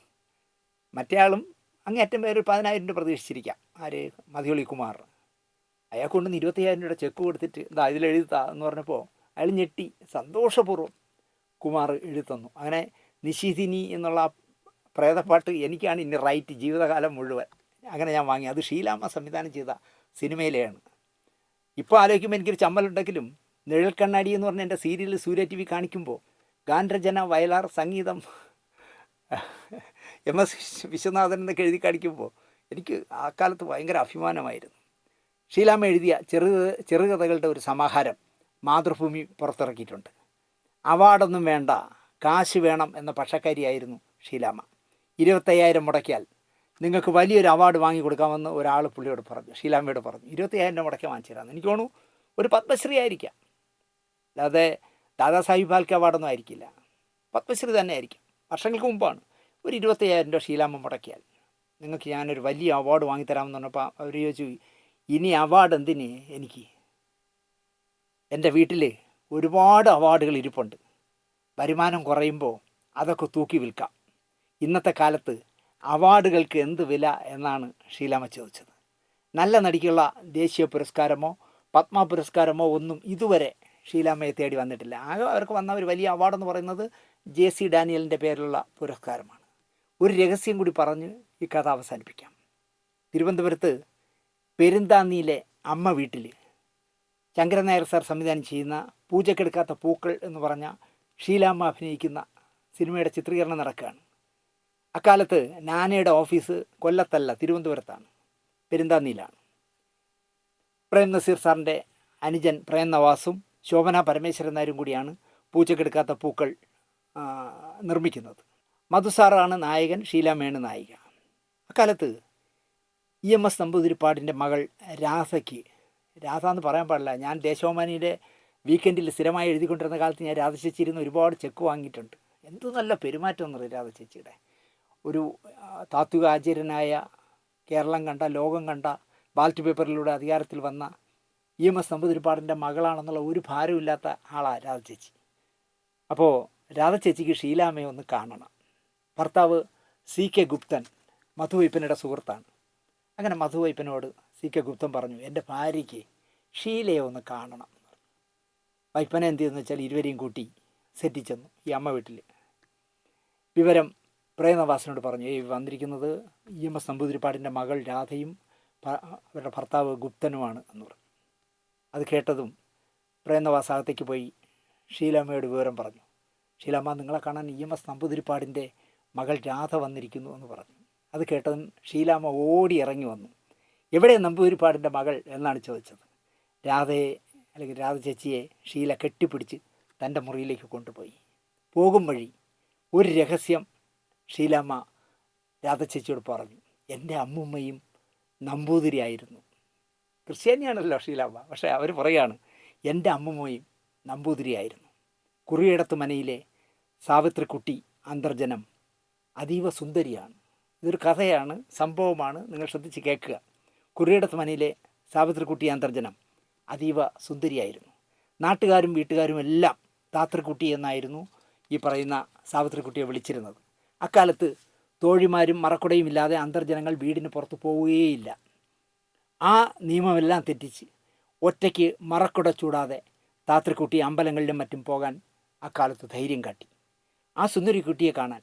മറ്റേ ആളും അങ്ങേയറ്റം പേര് 10,000 രൂപ പ്രതീക്ഷിച്ചിരിക്കാം. ആര്? മതിയൊളി കുമാർ. അയാൾക്ക് കൊണ്ടുവന്ന് 25,000 രൂപയുടെ ചെക്ക് കൊടുത്തിട്ട് ഇതാ ഇതിലെഴുതാ എന്ന് പറഞ്ഞപ്പോൾ അയാൾ ഞെട്ടി സന്തോഷപൂർവ്വം കുമാർ എഴുതി തന്നു. അങ്ങനെ നിശീതിനി എന്നുള്ള പ്രേതപ്പാട്ട് എനിക്കാണ് ഇനി റൈറ്റ് ജീവിതകാലം മുഴുവൻ. അങ്ങനെ ഞാൻ വാങ്ങി. അത് ഷീലാമ്മ സംവിധാനം ചെയ്ത സിനിമയിലെയാണ്. ഇപ്പോൾ ആലോചിക്കുമ്പോൾ എനിക്കൊരു ചമ്മലുണ്ടെങ്കിലും നിഴൽ കണ്ണാടി എന്ന് പറഞ്ഞ എൻ്റെ സീരിയൽ സൂര്യ TV കാണിക്കുമ്പോൾ ഗാനരചന വയലാർ, സംഗീതം MS വിശ്വനാഥൻ എന്നൊക്കെ എഴുതി കാണിക്കുമ്പോൾ എനിക്ക് ആ കാലത്ത് ഭയങ്കര അഭിമാനമായിരുന്നു. ഷീലാമ്മ എഴുതിയ ചെറുകഥകളുടെ ഒരു സമാഹാരം മാതൃഭൂമി പുറത്തിറക്കിയിട്ടുണ്ട്. അവാർഡൊന്നും വേണ്ട, കാശ് വേണം എന്ന പക്ഷക്കാരിയായിരുന്നു ഷീലാമ്മ. 25,000 മുടക്കിയാൽ നിങ്ങൾക്ക് വലിയൊരു അവാർഡ് വാങ്ങിക്കൊടുക്കാമെന്ന് ഒരാൾ പുള്ളിയോട് പറഞ്ഞു, ഷീലാമ്മയോട് പറഞ്ഞു. 25,000 രൂപ മുടക്കി വാങ്ങിച്ചു തരാമെന്ന്. എനിക്ക് തോന്നുന്നു ഒരു പത്മശ്രീ ആയിരിക്കാം, അല്ലാതെ ദാദാസാഹിബ് ഫാൽക്കെ അവാർഡൊന്നും ആയിരിക്കില്ല, പത്മശ്രീ തന്നെ ആയിരിക്കും. വർഷങ്ങൾക്ക് മുമ്പാണ്. ഒരു 25,000 രൂപ ഷീലാമ്മ മുടക്കിയാൽ നിങ്ങൾക്ക് ഞാനൊരു വലിയ അവാർഡ് വാങ്ങിത്തരാമെന്ന് പറഞ്ഞപ്പോൾ അവർ ചോദിച്ചു ഇനി അവാർഡ് എന്തിന് എനിക്ക്, എൻ്റെ വീട്ടിൽ ഒരുപാട് അവാർഡുകൾ ഇരിപ്പുണ്ട്, വരുമാനം കുറയുമ്പോൾ അതൊക്കെ തൂക്കി വിൽക്കാം, ഇന്നത്തെ കാലത്ത് അവാർഡുകൾക്ക് എന്ത് വില എന്നാണ് ഷീലാമ്മ ചോദിച്ചത്. നല്ല നടിക്കുള്ള ദേശീയ പുരസ്കാരമോ പത്മ പുരസ്കാരമോ ഒന്നും ഇതുവരെ ഷീലാമ്മയെ തേടി വന്നിട്ടില്ല. ആകെ അവർക്ക് വന്ന ഒരു വലിയ അവാർഡെന്ന് പറയുന്നത് JC ഡാനിയലിൻ്റെ പേരിലുള്ള പുരസ്കാരമാണ്. ഒരു രഹസ്യം കൂടി പറഞ്ഞ് ഈ കഥ അവസാനിപ്പിക്കാം. തിരുവനന്തപുരത്ത് പെരുന്താന്നിയിലെ അമ്മ വീട്ടിൽ ശങ്കരൻ നായർ സാർ സംവിധാനം ചെയ്യുന്ന പൂജക്കെടുക്കാത്ത പൂക്കൾ എന്ന് പറഞ്ഞ ഷീലാമ്മ അഭിനയിക്കുന്ന സിനിമയുടെ ചിത്രീകരണം നടക്കുകയാണ്. അക്കാലത്ത് നാനയുടെ ഓഫീസ് കൊല്ലത്തല്ല, തിരുവനന്തപുരത്താണ്, പെരുന്താന്നിയിലാണ്. പ്രേം നസീർ സാറിൻ്റെ അനുജൻ പ്രേം നവാസും ശോഭന പരമേശ്വരൻ നായരും കൂടിയാണ് പൂച്ചക്കെടുക്കാത്ത പൂക്കൾ നിർമ്മിക്കുന്നത്. മധുസാറാണ് നായകൻ, ഷീലാമ്മയാണ് നായിക. അക്കാലത്ത് EMS നമ്പൂതിരിപ്പാടിൻ്റെ മകൾ രാധയ്ക്ക്, രാധ എന്ന് പറയാൻ പാടില്ല, ഞാൻ ദേശാഭിമാനിയുടെ വീക്കെൻഡിൽ സ്ഥിരമായി എഴുതിക്കൊണ്ടിരുന്ന കാലത്ത് ഞാൻ രാധ ചേച്ചിയിരുന്ന് ഒരുപാട് ചെക്ക് വാങ്ങിയിട്ടുണ്ട്. എന്ത് നല്ല പെരുമാറ്റം എന്നറിയാം രാധ ചേച്ചിയുടെ. ഒരു താത്വിക ആചാര്യനായ, കേരളം കണ്ട, ലോകം കണ്ട, ബാലറ്റ് പേപ്പറിലൂടെ അധികാരത്തിൽ വന്ന EMS നമ്പൂതിരിപ്പാടിൻ്റെ മകളാണെന്നുള്ള ഒരു ഭാരമില്ലാത്ത ആളാണ് രാധ ചേച്ചി. അപ്പോൾ രാധ ചേച്ചിക്ക് ഷീലാമ്മയെ ഒന്ന് കാണണം. ഭർത്താവ് CK ഗുപ്തൻ മധുവൈപ്പനയുടെ സുഹൃത്താണ്. അങ്ങനെ മധുവൈപ്പനോട് CK ഗുപ്തൻ പറഞ്ഞു, എൻ്റെ ഭാര്യയ്ക്ക് ഷീലയെ ഒന്ന് കാണണം. വൈപ്പന എന്ത് ചെയ്തെന്ന് വെച്ചാൽ ഇരുവരെയും കൂട്ടി സെറ്റിൽ ചെന്നു ഈ അമ്മ വീട്ടിൽ. വിവരം പ്രേമനവാസിനോട് പറഞ്ഞു, വന്നിരിക്കുന്നത് EMS നമ്പൂതിരിപ്പാടിൻ്റെ മകൾ രാധയും അവരുടെ ഭർത്താവ് ഗുപ്തനുമാണ് എന്ന് പറഞ്ഞു. അത് കേട്ടതും പ്രേമനവാസ് അകത്തേക്ക് പോയി ഷീലാമ്മയോട് വിവരം പറഞ്ഞു. ഷീലാമ്മ, നിങ്ങളെ കാണാൻ EMS നമ്പൂതിരിപ്പാടിൻ്റെ മകൾ രാധ വന്നിരിക്കുന്നു എന്ന് പറഞ്ഞു. അത് കേട്ടതും ഷീലാമ്മ ഓടി ഇറങ്ങി വന്നു. എവിടെ നമ്പൂതിരിപ്പാടിൻ്റെ മകൾ എന്നാണ് ചോദിച്ചത്. രാധയെ, അല്ലെങ്കിൽ രാധ ചേച്ചിയെ ഷീല കെട്ടിപ്പിടിച്ച് തൻ്റെ മുറിയിലേക്ക് കൊണ്ടുപോയി. പോകും വഴി ഒരു രഹസ്യം ഷീലാമ്മ രാധ ചേച്ചിയോട് പറഞ്ഞു. എൻ്റെ അമ്മുമ്മയും നമ്പൂതിരിയായിരുന്നു. ക്രിസ്ത്യാനിയാണല്ലോ ഷീലാമ്മ, പക്ഷേ അവർ പറയുകയാണ് എൻ്റെ അമ്മുമ്മയും നമ്പൂതിരിയായിരുന്നു. കുറിയിടത്ത് മനയിലെ സാവിത്രിക്കുട്ടി അന്തർജനം അതീവ സുന്ദരിയാണ്. ഇതൊരു കഥയാണ്, സംഭവമാണ്, നിങ്ങൾ ശ്രദ്ധിച്ച് കേൾക്കുക. കുറിയിടത്ത് മനയിലെ സാവിത്രിക്കുട്ടി അന്തർജനം അതീവ സുന്ദരിയായിരുന്നു. നാട്ടുകാരും വീട്ടുകാരും എല്ലാം താത്രിക്കുട്ടി എന്നായിരുന്നു ഈ പറയുന്ന സാവിത്രിക്കുട്ടിയെ വിളിച്ചിരുന്നത്. അക്കാലത്ത് തോഴിമാരും മറക്കുടയും ഇല്ലാതെ അന്തർജനങ്ങൾ വീടിന് പുറത്ത് പോവുകയില്ല. ആ നിയമമെല്ലാം തെറ്റിച്ച് ഒറ്റയ്ക്ക് മറക്കുട ചൂടാതെ താത്രിക്കുട്ടി അമ്പലങ്ങളിലും മറ്റും പോകാൻ അക്കാലത്ത് ധൈര്യം കാട്ടി. ആ സുന്ദരി കുട്ടിയെ കാണാൻ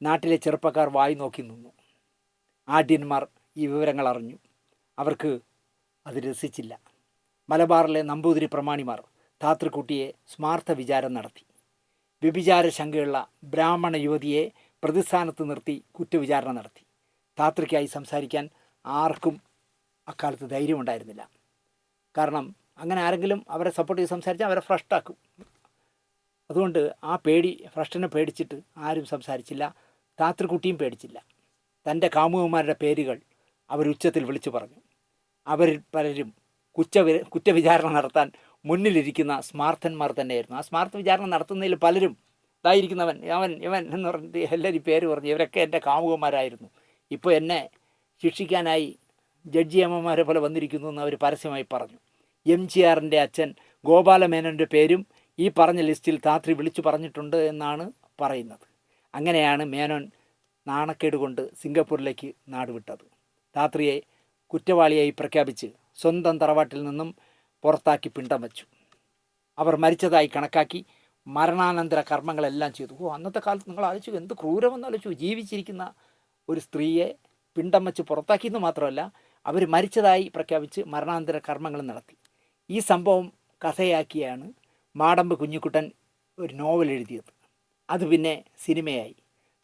നാട്ടിലെ ചെറുപ്പക്കാർ വായി നോക്കി നിന്നു. ആഢ്യന്മാർ ഈ വിവരങ്ങൾ അറിഞ്ഞു. അവർക്ക് അത് രസിച്ചില്ല. മലബാറിലെ നമ്പൂതിരി പ്രമാണിമാർ താത്രിക്കുട്ടിയെ സ്മാർത്ഥ വിചാരം നടത്തി. വ്യഭിചാര ശങ്കയുള്ള ബ്രാഹ്മണ യുവതിയെ പ്രതിസ്ഥാനത്ത് നിർത്തി കുറ്റവിചാരണ നടത്തി. താത്രിക്കായി സംസാരിക്കാൻ ആർക്കും അക്കാലത്ത് ധൈര്യമുണ്ടായിരുന്നില്ല. കാരണം അങ്ങനെ ആരെങ്കിലും അവരെ സപ്പോർട്ട് ചെയ്ത് സംസാരിച്ചാൽ അവരെ ഫ്രഷ്ടാക്കും. അതുകൊണ്ട് ആ ഫ്രഷ്ടിനെ പേടിച്ചിട്ട് ആരും സംസാരിച്ചില്ല. താത്രിക്കുട്ടിയും പേടിച്ചില്ല. തൻ്റെ കാമുകന്മാരുടെ പേരുകൾ അവർ ഉച്ചത്തിൽ വിളിച്ചു പറഞ്ഞു. അവരിൽ പലരും കുറ്റവിചാരണ നടത്താൻ മുന്നിലിരിക്കുന്ന സ്മാർത്ഥന്മാർ തന്നെയായിരുന്നു. ആ സ്മാർത്ഥ വിചാരണ നടത്തുന്നതിൽ പലരും ഇതായിരിക്കുന്നവൻ, ഇവൻ എന്ന് പറഞ്ഞിട്ട് എല്ലാവരും പേര് പറഞ്ഞു. ഇവരൊക്കെ എൻ്റെ കാമുകന്മാരായിരുന്നു. ഇപ്പോൾ എന്നെ ശിക്ഷിക്കാനായി ജഡ്ജി അമ്മമാരെ പോലെ വന്നിരിക്കുന്നു എന്ന് അവർ പരസ്യമായി പറഞ്ഞു. MGRൻ്റെ അച്ഛൻ ഗോപാലമേനോൻ്റെ പേരും ഈ പറഞ്ഞ ലിസ്റ്റിൽ താത്രി വിളിച്ചു പറഞ്ഞിട്ടുണ്ട് എന്നാണ് പറയുന്നത്. അങ്ങനെയാണ് മേനോൻ നാണക്കേട് കൊണ്ട് സിംഗപ്പൂരിലേക്ക് നാടുവിട്ടത്. താത്രിയെ കുറ്റവാളിയായി പ്രഖ്യാപിച്ച് സ്വന്തം തറവാട്ടിൽ നിന്നും പുറത്താക്കി പിണ്ടം വച്ചു. അവർ മരിച്ചതായി കണക്കാക്കി മരണാനന്തര കർമ്മങ്ങളെല്ലാം ചെയ്തു. അന്നത്തെ കാലത്ത് നിങ്ങൾ ആലോചിച്ചു, എന്ത് ക്രൂരമെന്ന് ആലോചിച്ചു. ജീവിച്ചിരിക്കുന്ന ഒരു സ്ത്രീയെ പിണ്ടം വച്ച് പുറത്താക്കിയെന്ന് മാത്രമല്ല, അവർ മരിച്ചതായി പ്രഖ്യാപിച്ച് മരണാനന്തര കർമ്മങ്ങൾ നടത്തി. ഈ സംഭവം കഥയാക്കിയാണ് മാടമ്പ് കുഞ്ഞിക്കുട്ടൻ ഒരു നോവൽ എഴുതിയത്. അത് പിന്നെ സിനിമയായി.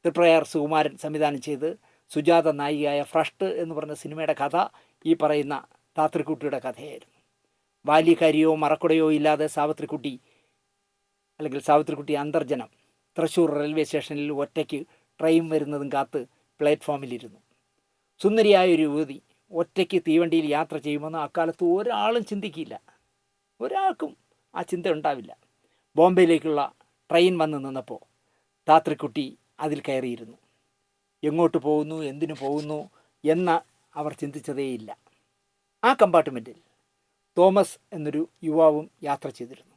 തൃപ്രയാർ സുകുമാരൻ സംവിധാനം ചെയ്ത് സുജാത നായികയായ ഫ്രഷ്ട് എന്ന് പറഞ്ഞ സിനിമയുടെ കഥ ഈ പറയുന്ന താത്രിക്കുട്ടിയുടെ കഥയായിരുന്നു. ബാല്യക്കാരിയോ മറക്കുടയോ ഇല്ലാതെ സാവിത്രിക്കുട്ടി അന്തർജനം തൃശ്ശൂർ റെയിൽവേ സ്റ്റേഷനിൽ ഒറ്റയ്ക്ക് ട്രെയിൻ വരുന്നതും കാത്ത് പ്ലാറ്റ്ഫോമിലിരുന്നു. സുന്ദരിയായൊരു യുവതി ഒറ്റയ്ക്ക് തീവണ്ടിയിൽ യാത്ര ചെയ്യുമെന്ന് അക്കാലത്ത് ഒരാളും ചിന്തിക്കില്ല. ഒരാൾക്കും ആ ചിന്ത ഉണ്ടാവില്ല. ബോംബെയിലേക്കുള്ള ട്രെയിൻ വന്ന് നിന്നപ്പോൾ താത്രിക്കുട്ടി അതിൽ കയറിയിരുന്നു. എങ്ങോട്ട് പോകുന്നു, എന്തിനു പോകുന്നു എന്ന് അവർ ചിന്തിച്ചതേയില്ല. ആ കമ്പാർട്ട്മെൻറ്റിൽ തോമസ് എന്നൊരു യുവാവും യാത്ര ചെയ്തിരുന്നു.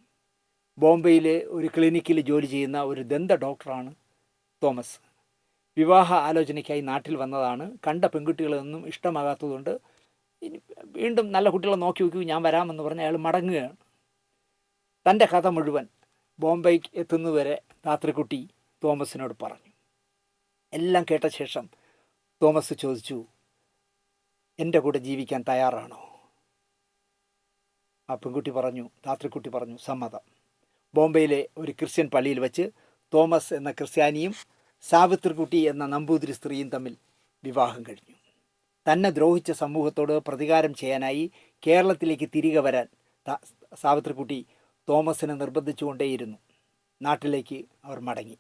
ബോംബെയിലെ ഒരു ക്ലിനിക്കിൽ ജോലി ചെയ്യുന്ന ഒരു ദന്ത ഡോക്ടറാണ് തോമസ്. വിവാഹ ആലോചനയ്ക്കായി നാട്ടിൽ വന്നതാണ്. കണ്ട പെൺകുട്ടികളൊന്നും ഇഷ്ടമാകാത്തതുകൊണ്ട് ഇനി വീണ്ടും നല്ല കുട്ടികളെ നോക്കി വയ്ക്കൂ, ഞാൻ വരാമെന്ന് പറഞ്ഞ് അയാൾ മടങ്ങുകയാണ്. തൻ്റെ കഥ മുഴുവൻ ബോംബെക്ക് എത്തുന്നതുവരെ താത്രിക്കുട്ടി തോമസിനോട് പറഞ്ഞു. എല്ലാം കേട്ട ശേഷം തോമസ് ചോദിച്ചു, എൻ്റെ കൂടെ ജീവിക്കാൻ തയ്യാറാണോ? ആ താത്രിക്കുട്ടി പറഞ്ഞു, സമ്മതം. ബോംബെയിലെ ഒരു ക്രിസ്ത്യൻ പള്ളിയിൽ വെച്ച് തോമസ് എന്ന ക്രിസ്ത്യാനിയും സാവിത്രിക്കുട്ടി എന്ന നമ്പൂതിരി സ്ത്രീയും തമ്മിൽ വിവാഹം കഴിഞ്ഞു. തന്നെ ദ്രോഹിച്ച സമൂഹത്തോട് പ്രതികാരം ചെയ്യാനായി കേരളത്തിലേക്ക് തിരികെ വരാൻ സാവിത്രിക്കുട്ടി തോമസിനെ നിർബന്ധിച്ചുകൊണ്ടേയിരുന്നു. നാട്ടിലേക്ക് അവർ മടങ്ങി.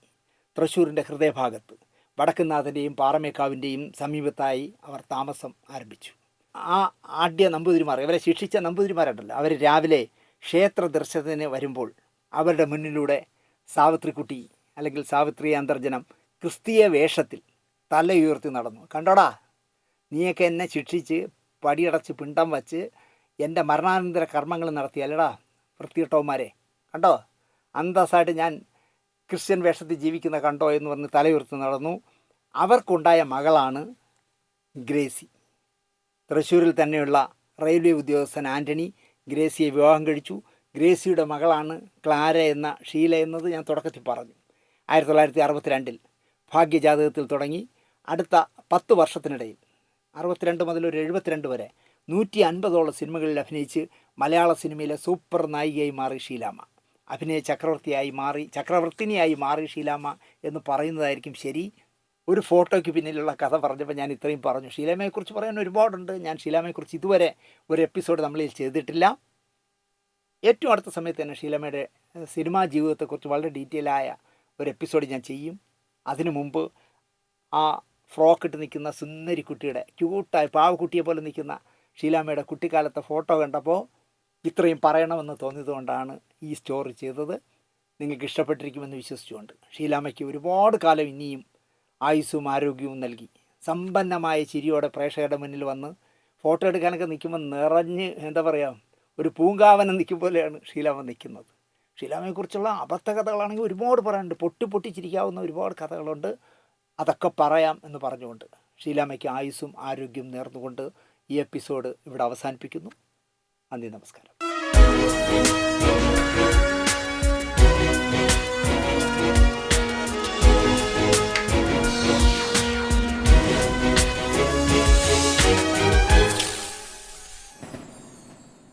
തൃശ്ശൂരിൻ്റെ ഹൃദയഭാഗത്ത് വടക്കുന്നാഥൻ്റെയും പാറമേക്കാവിൻ്റെയും സമീപത്തായി അവർ താമസം ആരംഭിച്ചു. ആ ആദ്യ നമ്പൂതിരിമാർ, ഇവരെ ശിക്ഷിച്ച നമ്പൂതിരിമാരുണ്ടല്ലോ, അവർ രാവിലെ ക്ഷേത്ര ദർശനത്തിന് വരുമ്പോൾ അവരുടെ മുന്നിലൂടെ സാവിത്രിക്കുട്ടി അല്ലെങ്കിൽ സാവിത്രി അന്തർജനം ക്രിസ്തീയ വേഷത്തിൽ തല ഉയർത്തി നടന്നു. കണ്ടോടാ, നീയൊക്കെ എന്നെ ശിക്ഷിച്ച് പടിയടച്ച് പിണ്ടം വച്ച് എൻ്റെ മരണാനന്തര കർമ്മങ്ങൾ നടത്തിയല്ലടാ വൃത്തികെട്ടവന്മാരെ, കണ്ടോ അന്തസ്സായിട്ട് ഞാൻ ക്രിസ്ത്യൻ വേഷത്തിൽ ജീവിക്കുന്ന കണ്ടോ എന്ന് പറഞ്ഞ് തലയുയർത്തി നടന്നു. അവർക്കുണ്ടായ മകളാണ് ഗ്രേസി. തൃശ്ശൂരിൽ തന്നെയുള്ള റെയിൽവേ ഉദ്യോഗസ്ഥൻ ആൻ്റണി ഗ്രേസിയെ വിവാഹം കഴിച്ചു. ഗ്രേസിയുടെ മകളാണ് ക്ലാര എന്ന ഷീല എന്നത് ഞാൻ തുടക്കത്തിൽ പറഞ്ഞു. 1962 ഭാഗ്യജാതകത്തിൽ തുടങ്ങി അടുത്ത 10 വർഷത്തിനിടയിൽ 62 മുതൽ ഒരു 72 വരെ 150ഓളം സിനിമകളിൽ അഭിനയിച്ച് മലയാള സിനിമയിലെ സൂപ്പർ നായികയായി മാറി ഷീലാമ്മ. അഭിനയ ചക്രവർത്തിനിയായി മാറി ഷീലാമ്മ എന്ന് പറയുന്നതായിരിക്കും ശരി. ഒരു ഫോട്ടോയ്ക്ക് പിന്നിലുള്ള കഥ പറഞ്ഞപ്പോൾ ഞാൻ ഇത്രയും പറഞ്ഞു. ഷീലാമ്മയെക്കുറിച്ച് പറയാൻ ഒരുപാടുണ്ട്. ഞാൻ ഷീലാമ്മയെക്കുറിച്ച് ഇതുവരെ ഒരു എപ്പിസോഡ് നമ്മളിൽ ചെയ്തിട്ടില്ല. ഏറ്റവും അടുത്ത സമയത്ത് തന്നെ ഷീലാമ്മയുടെ സിനിമാ ജീവിതത്തെക്കുറിച്ച് വളരെ ഡീറ്റെയിൽ ആയ ഒരു എപ്പിസോഡ് ഞാൻ ചെയ്യും. അതിനു മുമ്പ് ആ ഫ്രോക്ക് ഇട്ട് നിൽക്കുന്ന സുന്ദരിക്കുട്ടിയുടെ ക്യൂട്ടായി പാവക്കുട്ടിയെ പോലെ നിൽക്കുന്ന ഷീലാമ്മയുടെ കുട്ടിക്കാലത്തെ ഫോട്ടോ കണ്ടപ്പോൾ ഇത്രയും പറയണമെന്ന് തോന്നിയതുകൊണ്ടാണ് ഈ സ്റ്റോറി ചെയ്തത്. നിങ്ങൾക്ക് ഇഷ്ടപ്പെട്ടിരിക്കുമെന്ന് വിശ്വസിച്ചുകൊണ്ട് ഷീലാമ്മയ്ക്ക് ഒരുപാട് കാലം ഇനിയും ആയുസ്സും ആരോഗ്യവും നൽകി സമ്പന്നമായ ചിരിയോടെ പ്രേക്ഷകരുടെ മുന്നിൽ വന്ന് ഫോട്ടോ എടുക്കാനൊക്കെ നിൽക്കുമ്പോൾ നിറഞ്ഞ് എന്താ പറയുക, ഒരു പൂങ്കാവനം നിൽക്കും പോലെയാണ് ഷീലാമ്മ നിൽക്കുന്നത്. ഷീലാമ്മയെക്കുറിച്ചുള്ള അബദ്ധ കഥകളാണെങ്കിൽ ഒരുപാട് പറയാനുണ്ട്. പൊട്ടിച്ചിരിക്കാവുന്ന ഒരുപാട് കഥകളുണ്ട്. അതൊക്കെ പറയാം എന്ന് പറഞ്ഞുകൊണ്ട് ഷീലാമ്മയ്ക്ക് ആയുസ്സും ആരോഗ്യം നേർന്നുകൊണ്ട് ഈ എപ്പിസോഡ് ഇവിടെ അവസാനിപ്പിക്കുന്നു. നന്ദി, നമസ്കാരം.